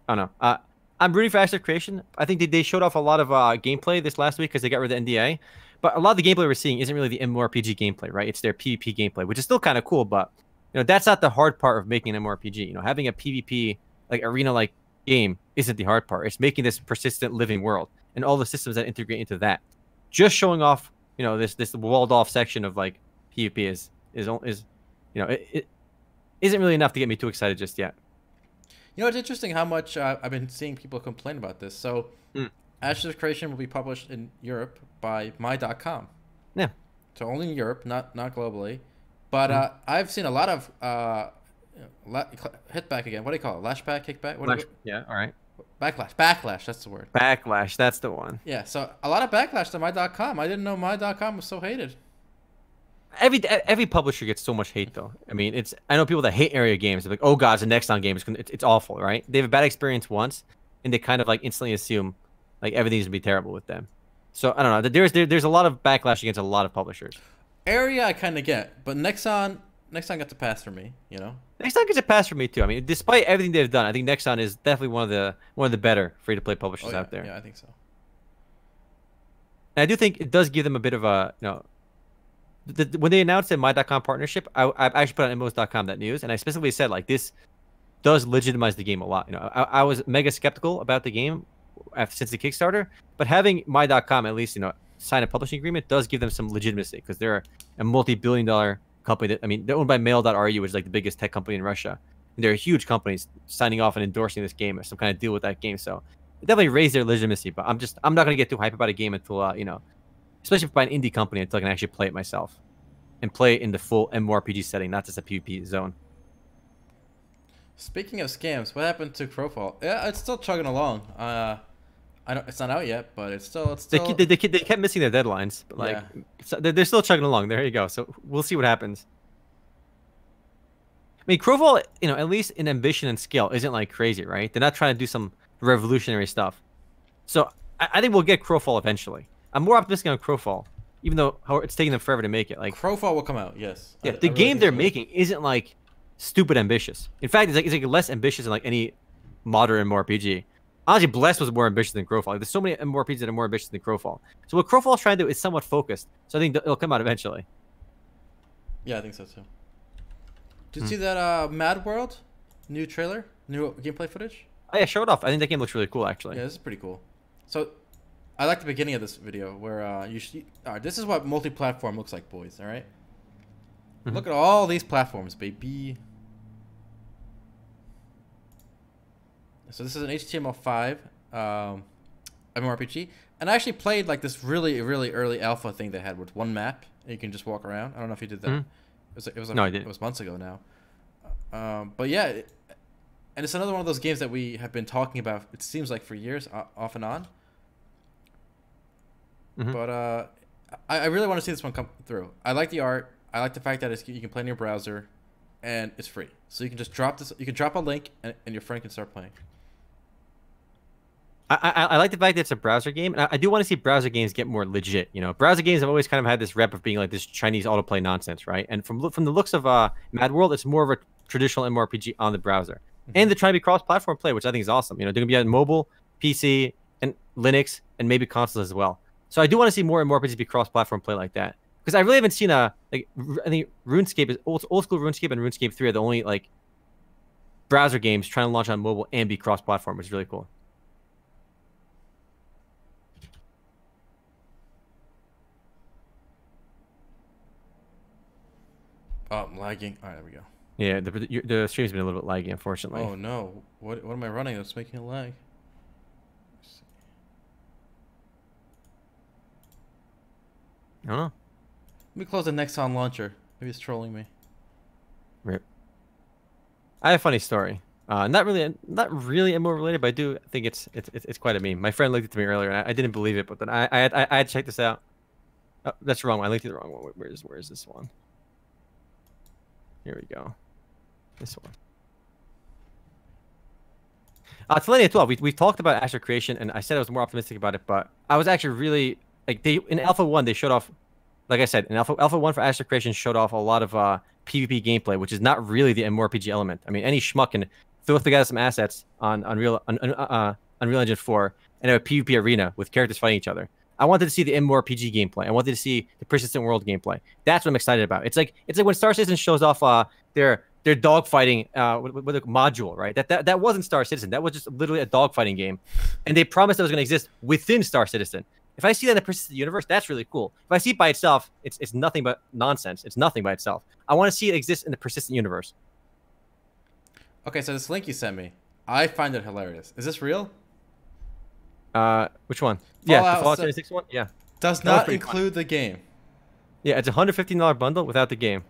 I don't know. I'm rooting for Asher creation. I think they showed off a lot of gameplay this last week because they got rid of the NDA. But a lot of the gameplay we're seeing isn't really the MMORPG gameplay, right? It's their PvP gameplay, which is still kind of cool. But that's not the hard part of making an MMORPG. Having a PvP like arena-like game isn't the hard part. It's making this persistent living world and all the systems that integrate into that. Just showing off, this walled-off section of like PvP is it isn't really enough to get me too excited just yet. It's interesting how much I've been seeing people complain about this. So, Ashes Creation will be published in Europe by my.com. Yeah. So only in Europe, not globally. But I've seen a lot of hit back again. What do you call it? Lashback, kickback? Yeah, all right. Backlash, that's the word. Backlash, that's the one. Yeah, so a lot of backlash to my.com. I didn't know my.com was so hated. Every publisher gets so much hate though. I mean, I know people that hate area games. They're like, oh god, it's a Nexon game. It's awful, right? They have a bad experience once, and they kind of like instantly assume like everything's gonna be terrible with them. So I don't know. There's a lot of backlash against a lot of publishers. Area I kind of get, but Nexon gets a pass for me. Nexon gets a pass for me too. I mean, despite everything they've done, I think Nexon is definitely one of the better free-to-play publishers out there. Yeah, I think so. And I do think it does give them a bit of a when they announced the my.com partnership, I actually put on MMOs.com that news, and I specifically said like this does legitimize the game a lot. I was mega skeptical about the game since the Kickstarter, but having my.com at least sign a publishing agreement does give them some legitimacy because they're a multi-billion-dollar company. They're owned by Mail.ru, which is like the biggest tech company in Russia. And they're huge companies signing off and endorsing this game or some kind of deal with that game. So it definitely raised their legitimacy. But I'm not gonna get too hyped about a game until especially by an indie company, until I can actually play it myself and play it in the full MMORPG setting, not just a PvP zone. Speaking of scams, what happened to Crowfall? Yeah, it's still chugging along. It's not out yet, but it's still. They kept missing their deadlines, but they're still chugging along. There you go. So we'll see what happens. I mean, Crowfall, at least in ambition and skill, isn't like crazy, right? They're not trying to do some revolutionary stuff. So I think we'll get Crowfall eventually. I'm more optimistic on Crowfall, even though it's taking them forever to make it. Like Crowfall will come out, yes. Yeah, the game they're making isn't like stupid ambitious. In fact, it's like less ambitious than like any modern MMORPG. Honestly, Blessed was more ambitious than Crowfall. Like, there's so many MMORPGs that are more ambitious than Crowfall. So what Crowfall's trying to do is somewhat focused. So I think it'll come out eventually. Yeah, I think so too. Did you see that Mad World new trailer, new gameplay footage? Oh yeah, show it off. I think that game looks really cool actually. Yeah, this is pretty cool. So I like the beginning of this video where this is what multi-platform looks like, boys. All right. Look at all these platforms, baby. So this is an HTML5 MMORPG, and I actually played like this really early alpha thing they had with one map, and you can just walk around. I don't know if you did that. It was months ago now. But yeah, and it's another one of those games that we have been talking about. It seems like for years, off and on. But I really want to see this one come through. I like the art. I like the fact that you can play in your browser, and it's free. So you can just drop this. You can drop a link, and your friend can start playing. I like the fact that it's a browser game, and I do want to see browser games get more legit. Browser games have always kind of had this rep of being like this Chinese autoplay nonsense, right? And from the looks of Mad World, it's more of a traditional MMORPG on the browser. And they're trying to be cross-platform play, which I think is awesome. You know, they're gonna be on mobile, PC, and Linux, and maybe consoles as well. So I do want to see more MMORPGs be cross-platform play like that, because I really haven't seen I think RuneScape is old school RuneScape and RuneScape 3 are the only like browser games trying to launch on mobile and be cross-platform, which is really cool. Oh, I'm lagging. All right, there we go. Yeah, the stream's been a little bit laggy, unfortunately. Oh no! What am I running that's making it lag? I don't know. Let me close the Nexon launcher. Maybe it's trolling me. Rip. I have a funny story. Not really MMO related, but I do think it's quite a meme. My friend linked it to me earlier, and I didn't believe it, but then I had to check this out. Oh, that's wrong. I linked it the wrong one. Where is this one? Here we go. This one. Selenia 12. We've talked about Astro Creation, and I said I was more optimistic about it, but I was actually really like in Alpha 1 they showed off, like I said, in Alpha 1 for Astro Creation showed off a lot of PvP gameplay, which is not really the MMORPG element. I mean, any schmuck can throw together some assets on Unreal Engine 4 and have a PvP arena with characters fighting each other. I wanted to see the MMORPG gameplay. I wanted to see the persistent world gameplay. That's what I'm excited about. It's like when Star Citizen shows off their dogfighting with a module, right? That wasn't Star Citizen. That was just literally a dogfighting game, and they promised it was going to exist within Star Citizen. If I see that in the persistent universe, that's really cool. If I see it by itself, it's nothing but nonsense. It's nothing by itself. I want to see it exist in the persistent universe. Okay, so this link you sent me, I find it hilarious. Is this real? Which one? Fallout, the Fallout 76 one? Yeah. Does not include the game. Yeah, it's a $115 bundle without the game.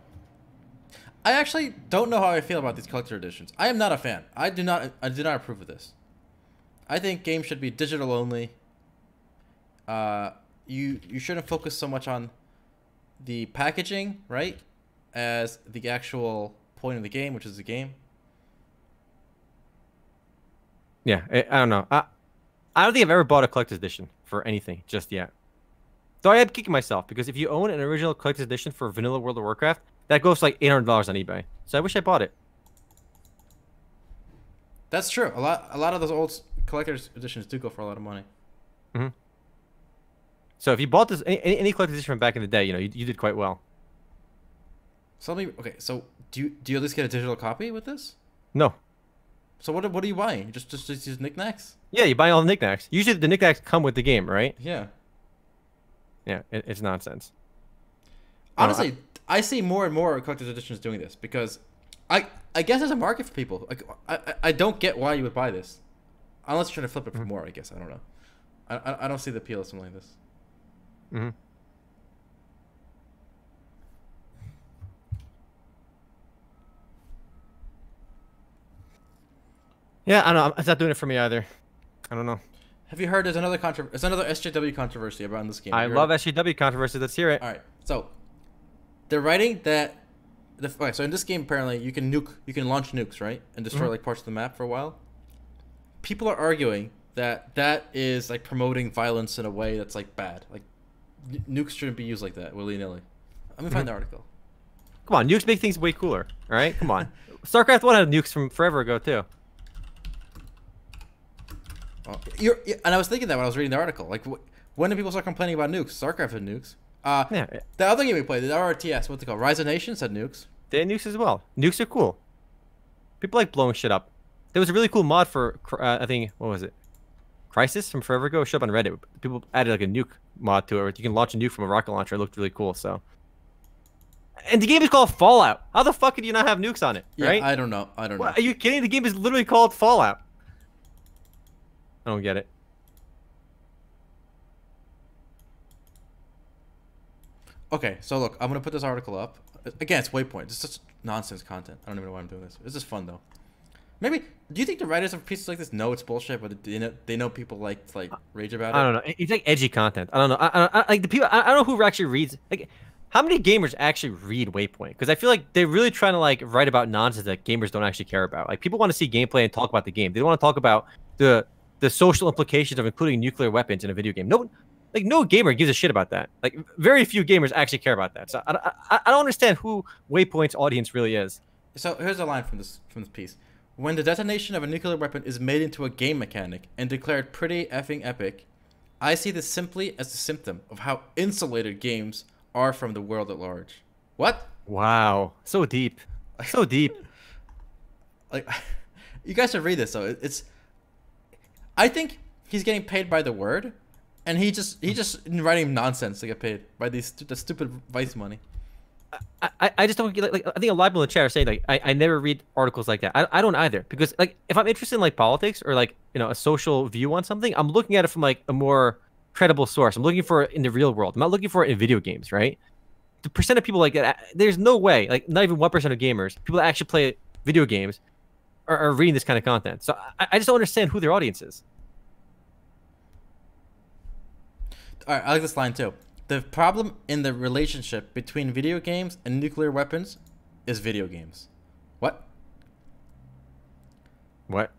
I actually don't know how I feel about these collector editions. I am not a fan. I do not approve of this. I think games should be digital only. You shouldn't focus so much on the packaging, right, as the actual point of the game, which is the game. Yeah, I don't know. I don't think I've ever bought a collector's edition for anything just yet. Though I am kicking myself, because if you own an original collector's edition for vanilla World of Warcraft, that goes for like $800 on eBay. So I wish I bought it. That's true. A lot of those old collector's editions do go for a lot of money. Mm-hmm. So if you bought this any collector's edition from back in the day, you know, you did quite well. So okay. So do you at least get a digital copy with this? No. So what are you buying? Just use knickknacks? Yeah, you buy all the knickknacks. Usually the knickknacks come with the game, right? Yeah. Yeah, it's nonsense. Honestly, I see more and more collector's editions doing this because I guess there's a market for people. Like I don't get why you would buy this, unless you're trying to flip it for more. I guess I don't know. I don't see the appeal of something like this. Mm-hmm. Yeah, I don't know. It's not doing it for me either. I don't know. Have you heard there's another SJW controversy about this game? I love SJW controversy. Let's hear it. All right. So they're writing that okay, so in this game apparently you can launch nukes, right? And destroy like parts of the map for a while. People are arguing that is like promoting violence in a way that's like bad. Like nukes shouldn't be used like that willy-nilly. Let me find the article. Come on, nukes make things way cooler. All right, come on. StarCraft 1 had nukes from forever ago too. Oh, and I was thinking that when I was reading the article. Like, when do people start complaining about nukes? StarCraft had nukes. Yeah. The other game we played, the RTS, what's it called? Rise of Nations had nukes. They had nukes as well. Nukes are cool. People like blowing shit up. There was a really cool mod for, I think, what was it? Crisis from forever ago. It showed up on Reddit. People added like a nuke mod to it, where you can launch a nuke from a rocket launcher. It looked really cool. So, and the game is called Fallout. How the fuck could you not have nukes on it? Right? Yeah, I don't know. What, are you kidding? The game is literally called Fallout. I don't get it. Okay, so look, I'm gonna put this article up. Again, it's Waypoint. It's just nonsense content. I don't even know why I'm doing this. This is fun though. Maybe. Do you think the writers of pieces like this know it's bullshit, but they know people like rage about it? I don't know. It's like edgy content. I don't know. I like the people. I don't know who actually reads. Like, how many gamers actually read Waypoint? Because I feel like they're really trying to like write about nonsense that gamers don't actually care about. Like, people want to see gameplay and talk about the game. They don't want to talk about the social implications of including nuclear weapons in a video game. No gamer gives a shit about that. Like, very few gamers actually care about that. So I don't understand who Waypoint's audience really is. So here's a line from this piece. When the detonation of a nuclear weapon is made into a game mechanic and declared pretty effing epic, I see this simply as a symptom of how insulated games are from the world at large. What? Wow. So deep. So deep. Like, you guys should read this. So it's. I think he's getting paid by the word, and he just writing nonsense to get paid by the stupid Vice money. I just don't like I think a lot of people in the chat are saying like I never read articles like that. I don't either, because like if I'm interested in like politics or like a social view on something, I'm looking at it from like a more credible source. I'm looking for it in the real world. I'm not looking for it in video games, right? The percent of people like that, there's no way, like not even 1% of gamers, people that actually play video games, are reading this kind of content. So I just don't understand who their audience is. All right, I like this line too. The problem in the relationship between video games and nuclear weapons is video games. What? What?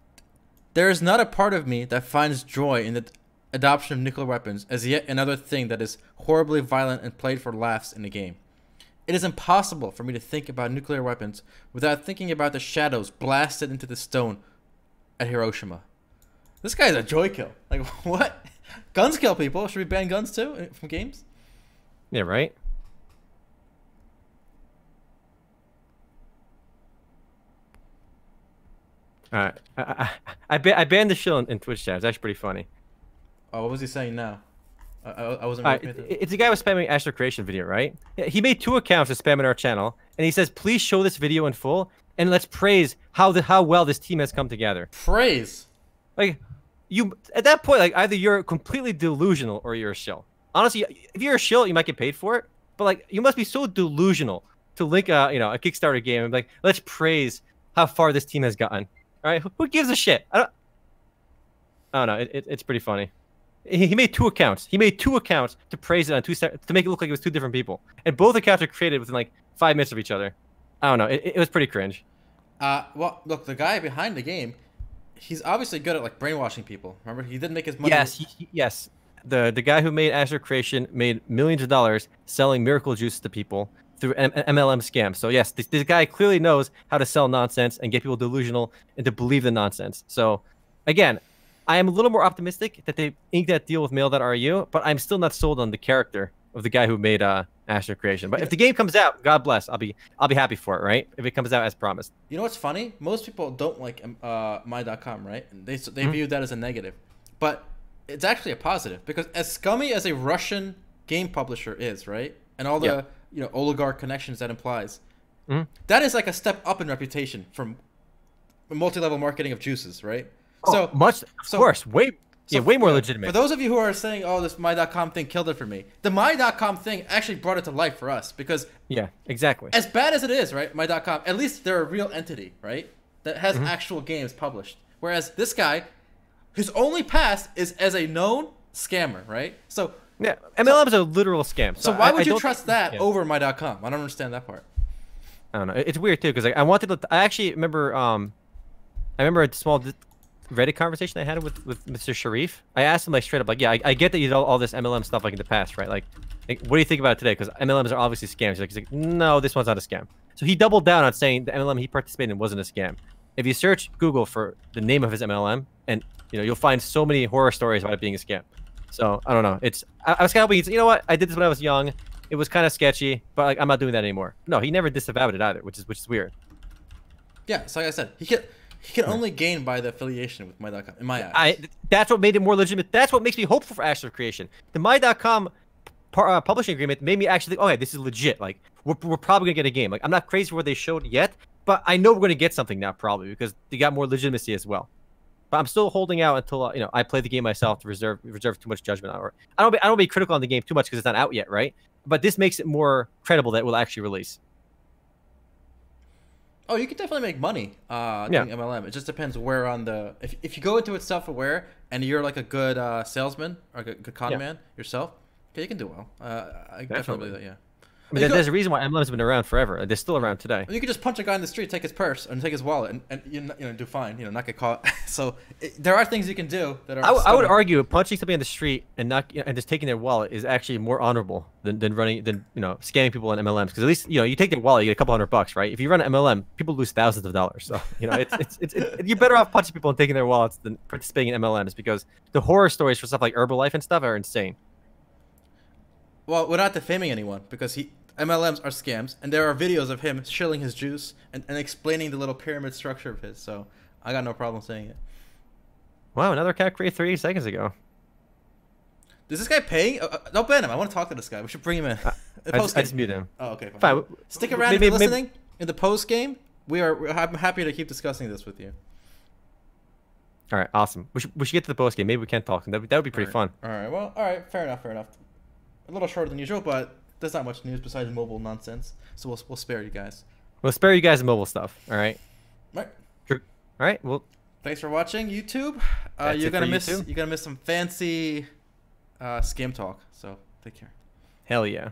There is not a part of me that finds joy in the adoption of nuclear weapons as yet another thing that is horribly violent and played for laughs in the game. It is impossible for me to think about nuclear weapons without thinking about the shadows blasted into the stone at Hiroshima. This guy's a joy kill. Like, what? Guns kill people. Should we ban guns too from games? Yeah, right? I banned the shill in Twitch chat. It's actually pretty funny. Oh, what was he saying now? I wasn't. It's a guy was spamming Astro Creation video, right? He made 2 accounts to spam in our channel, and he says, "Please show this video in full, and let's praise how well this team has come together." Praise. Like, you at that point, like either you're completely delusional or you're a shill. Honestly, if you're a shill, you might get paid for it, but like you must be so delusional to link a Kickstarter game and be like, let's praise how far this team has gotten. All right, who gives a shit? I don't know. It's pretty funny. He made 2 accounts. He made 2 accounts to praise it on to make it look like it was 2 different people, and both accounts are created within like 5 minutes of each other. I don't know. It was pretty cringe. Well, look, the guy behind the game, he's obviously good at like brainwashing people. Remember, he did make his money. Yes, yes. The guy who made Astro Creation made millions of dollars selling miracle juice to people through MLM scams. So yes, this guy clearly knows how to sell nonsense and get people delusional and to believe the nonsense. So again, I am a little more optimistic that they inked that deal with Mail.ru, but I'm still not sold on the character of the guy who made Astro Creation. But if the game comes out, God bless, I'll be happy for it, right? If it comes out as promised. You know what's funny? Most people don't like my.com, right? And they view that as a negative, but it's actually a positive, because as scummy as a Russian game publisher is, right, and all the oligarch connections that implies, that is like a step up in reputation from multi-level marketing of juices, right? Oh, of course, way more legitimate. For those of you who are saying, "Oh, this my.com thing killed it for me," the my.com thing actually brought it to life for us, because exactly. As bad as it is, right, my.com, at least they're a real entity, right, that has actual games published. Whereas this guy, whose only past is as a known scammer, right? So yeah, MLM is a literal scam. So why would you trust that over my.com? I don't understand that part. I don't know. It's weird too, because I wanted to. I actually remember. I remember a small Reddit conversation I had with Mr. Sharif. I asked him like straight up, like, yeah, I get that you did all this MLM stuff like in the past, right? Like what do you think about it today? Because MLMs are obviously scams. He's like, no, this one's not a scam. So he doubled down on saying the MLM he participated in wasn't a scam. If you search Google for the name of his MLM, and you'll find so many horror stories about it being a scam. So I don't know. I was kind of hoping, you know what? I did this when I was young. It was kind of sketchy, but like I'm not doing that anymore. No, he never disavowed it either, which is weird. Yeah, so like I said, he can only gain by the affiliation with my.com, in my eyes. That's what made it more legitimate. That's what makes me hopeful for Astro Creation. The my.com publishing agreement made me actually think, okay, this is legit. Like we're probably gonna get a game. Like I'm not crazy for what they showed yet, but I know we're gonna get something now probably, because they got more legitimacy as well. But I'm still holding out until I play the game myself to reserve too much judgment on it. I don't be critical on the game too much because it's not out yet, right? But this makes it more credible that it will actually release. Oh, you can definitely make money doing MLM. It just depends where on the... If you go into it self-aware and you're like a good salesman or a good con man yourself, okay, you can do well. I definitely believe that, yeah. I mean, there's a reason why MLM's been around forever. They're still around today. You could just punch a guy in the street, take his purse, and take his wallet, and do fine. Not get caught. So there are things you can do that are. I would argue punching somebody in the street and not and just taking their wallet is actually more honorable than scamming people on MLMs, because at least you take their wallet, you get a couple $100, right? If you run an MLM, people lose thousands of dollars. So it's you're better off punching people and taking their wallets than participating in MLMs, because the horror stories for stuff like Herbalife and stuff are insane. Well, we're not defaming anyone, because MLMs are scams, and there are videos of him shilling his juice and explaining the little pyramid structure of his. So I got no problem saying it. Wow, another cat created 38 seconds ago. Is this guy paying? Don't ban him. I want to talk to this guy. We should bring him in. I just muted him. Oh, okay. Fine. Stick around if you're listening. In the post game, I'm happy to keep discussing this with you. All right, awesome. We should get to the post game. Maybe we can talk. That would be pretty fun. All right. Well, all right. Fair enough. A little shorter than usual, but there's not much news besides mobile nonsense, so we'll spare you guys. We'll spare you guys the mobile stuff. All right. Right. True. All right. Well, thanks for watching, YouTube. You're gonna miss some fancy scam talk. So take care. Hell yeah.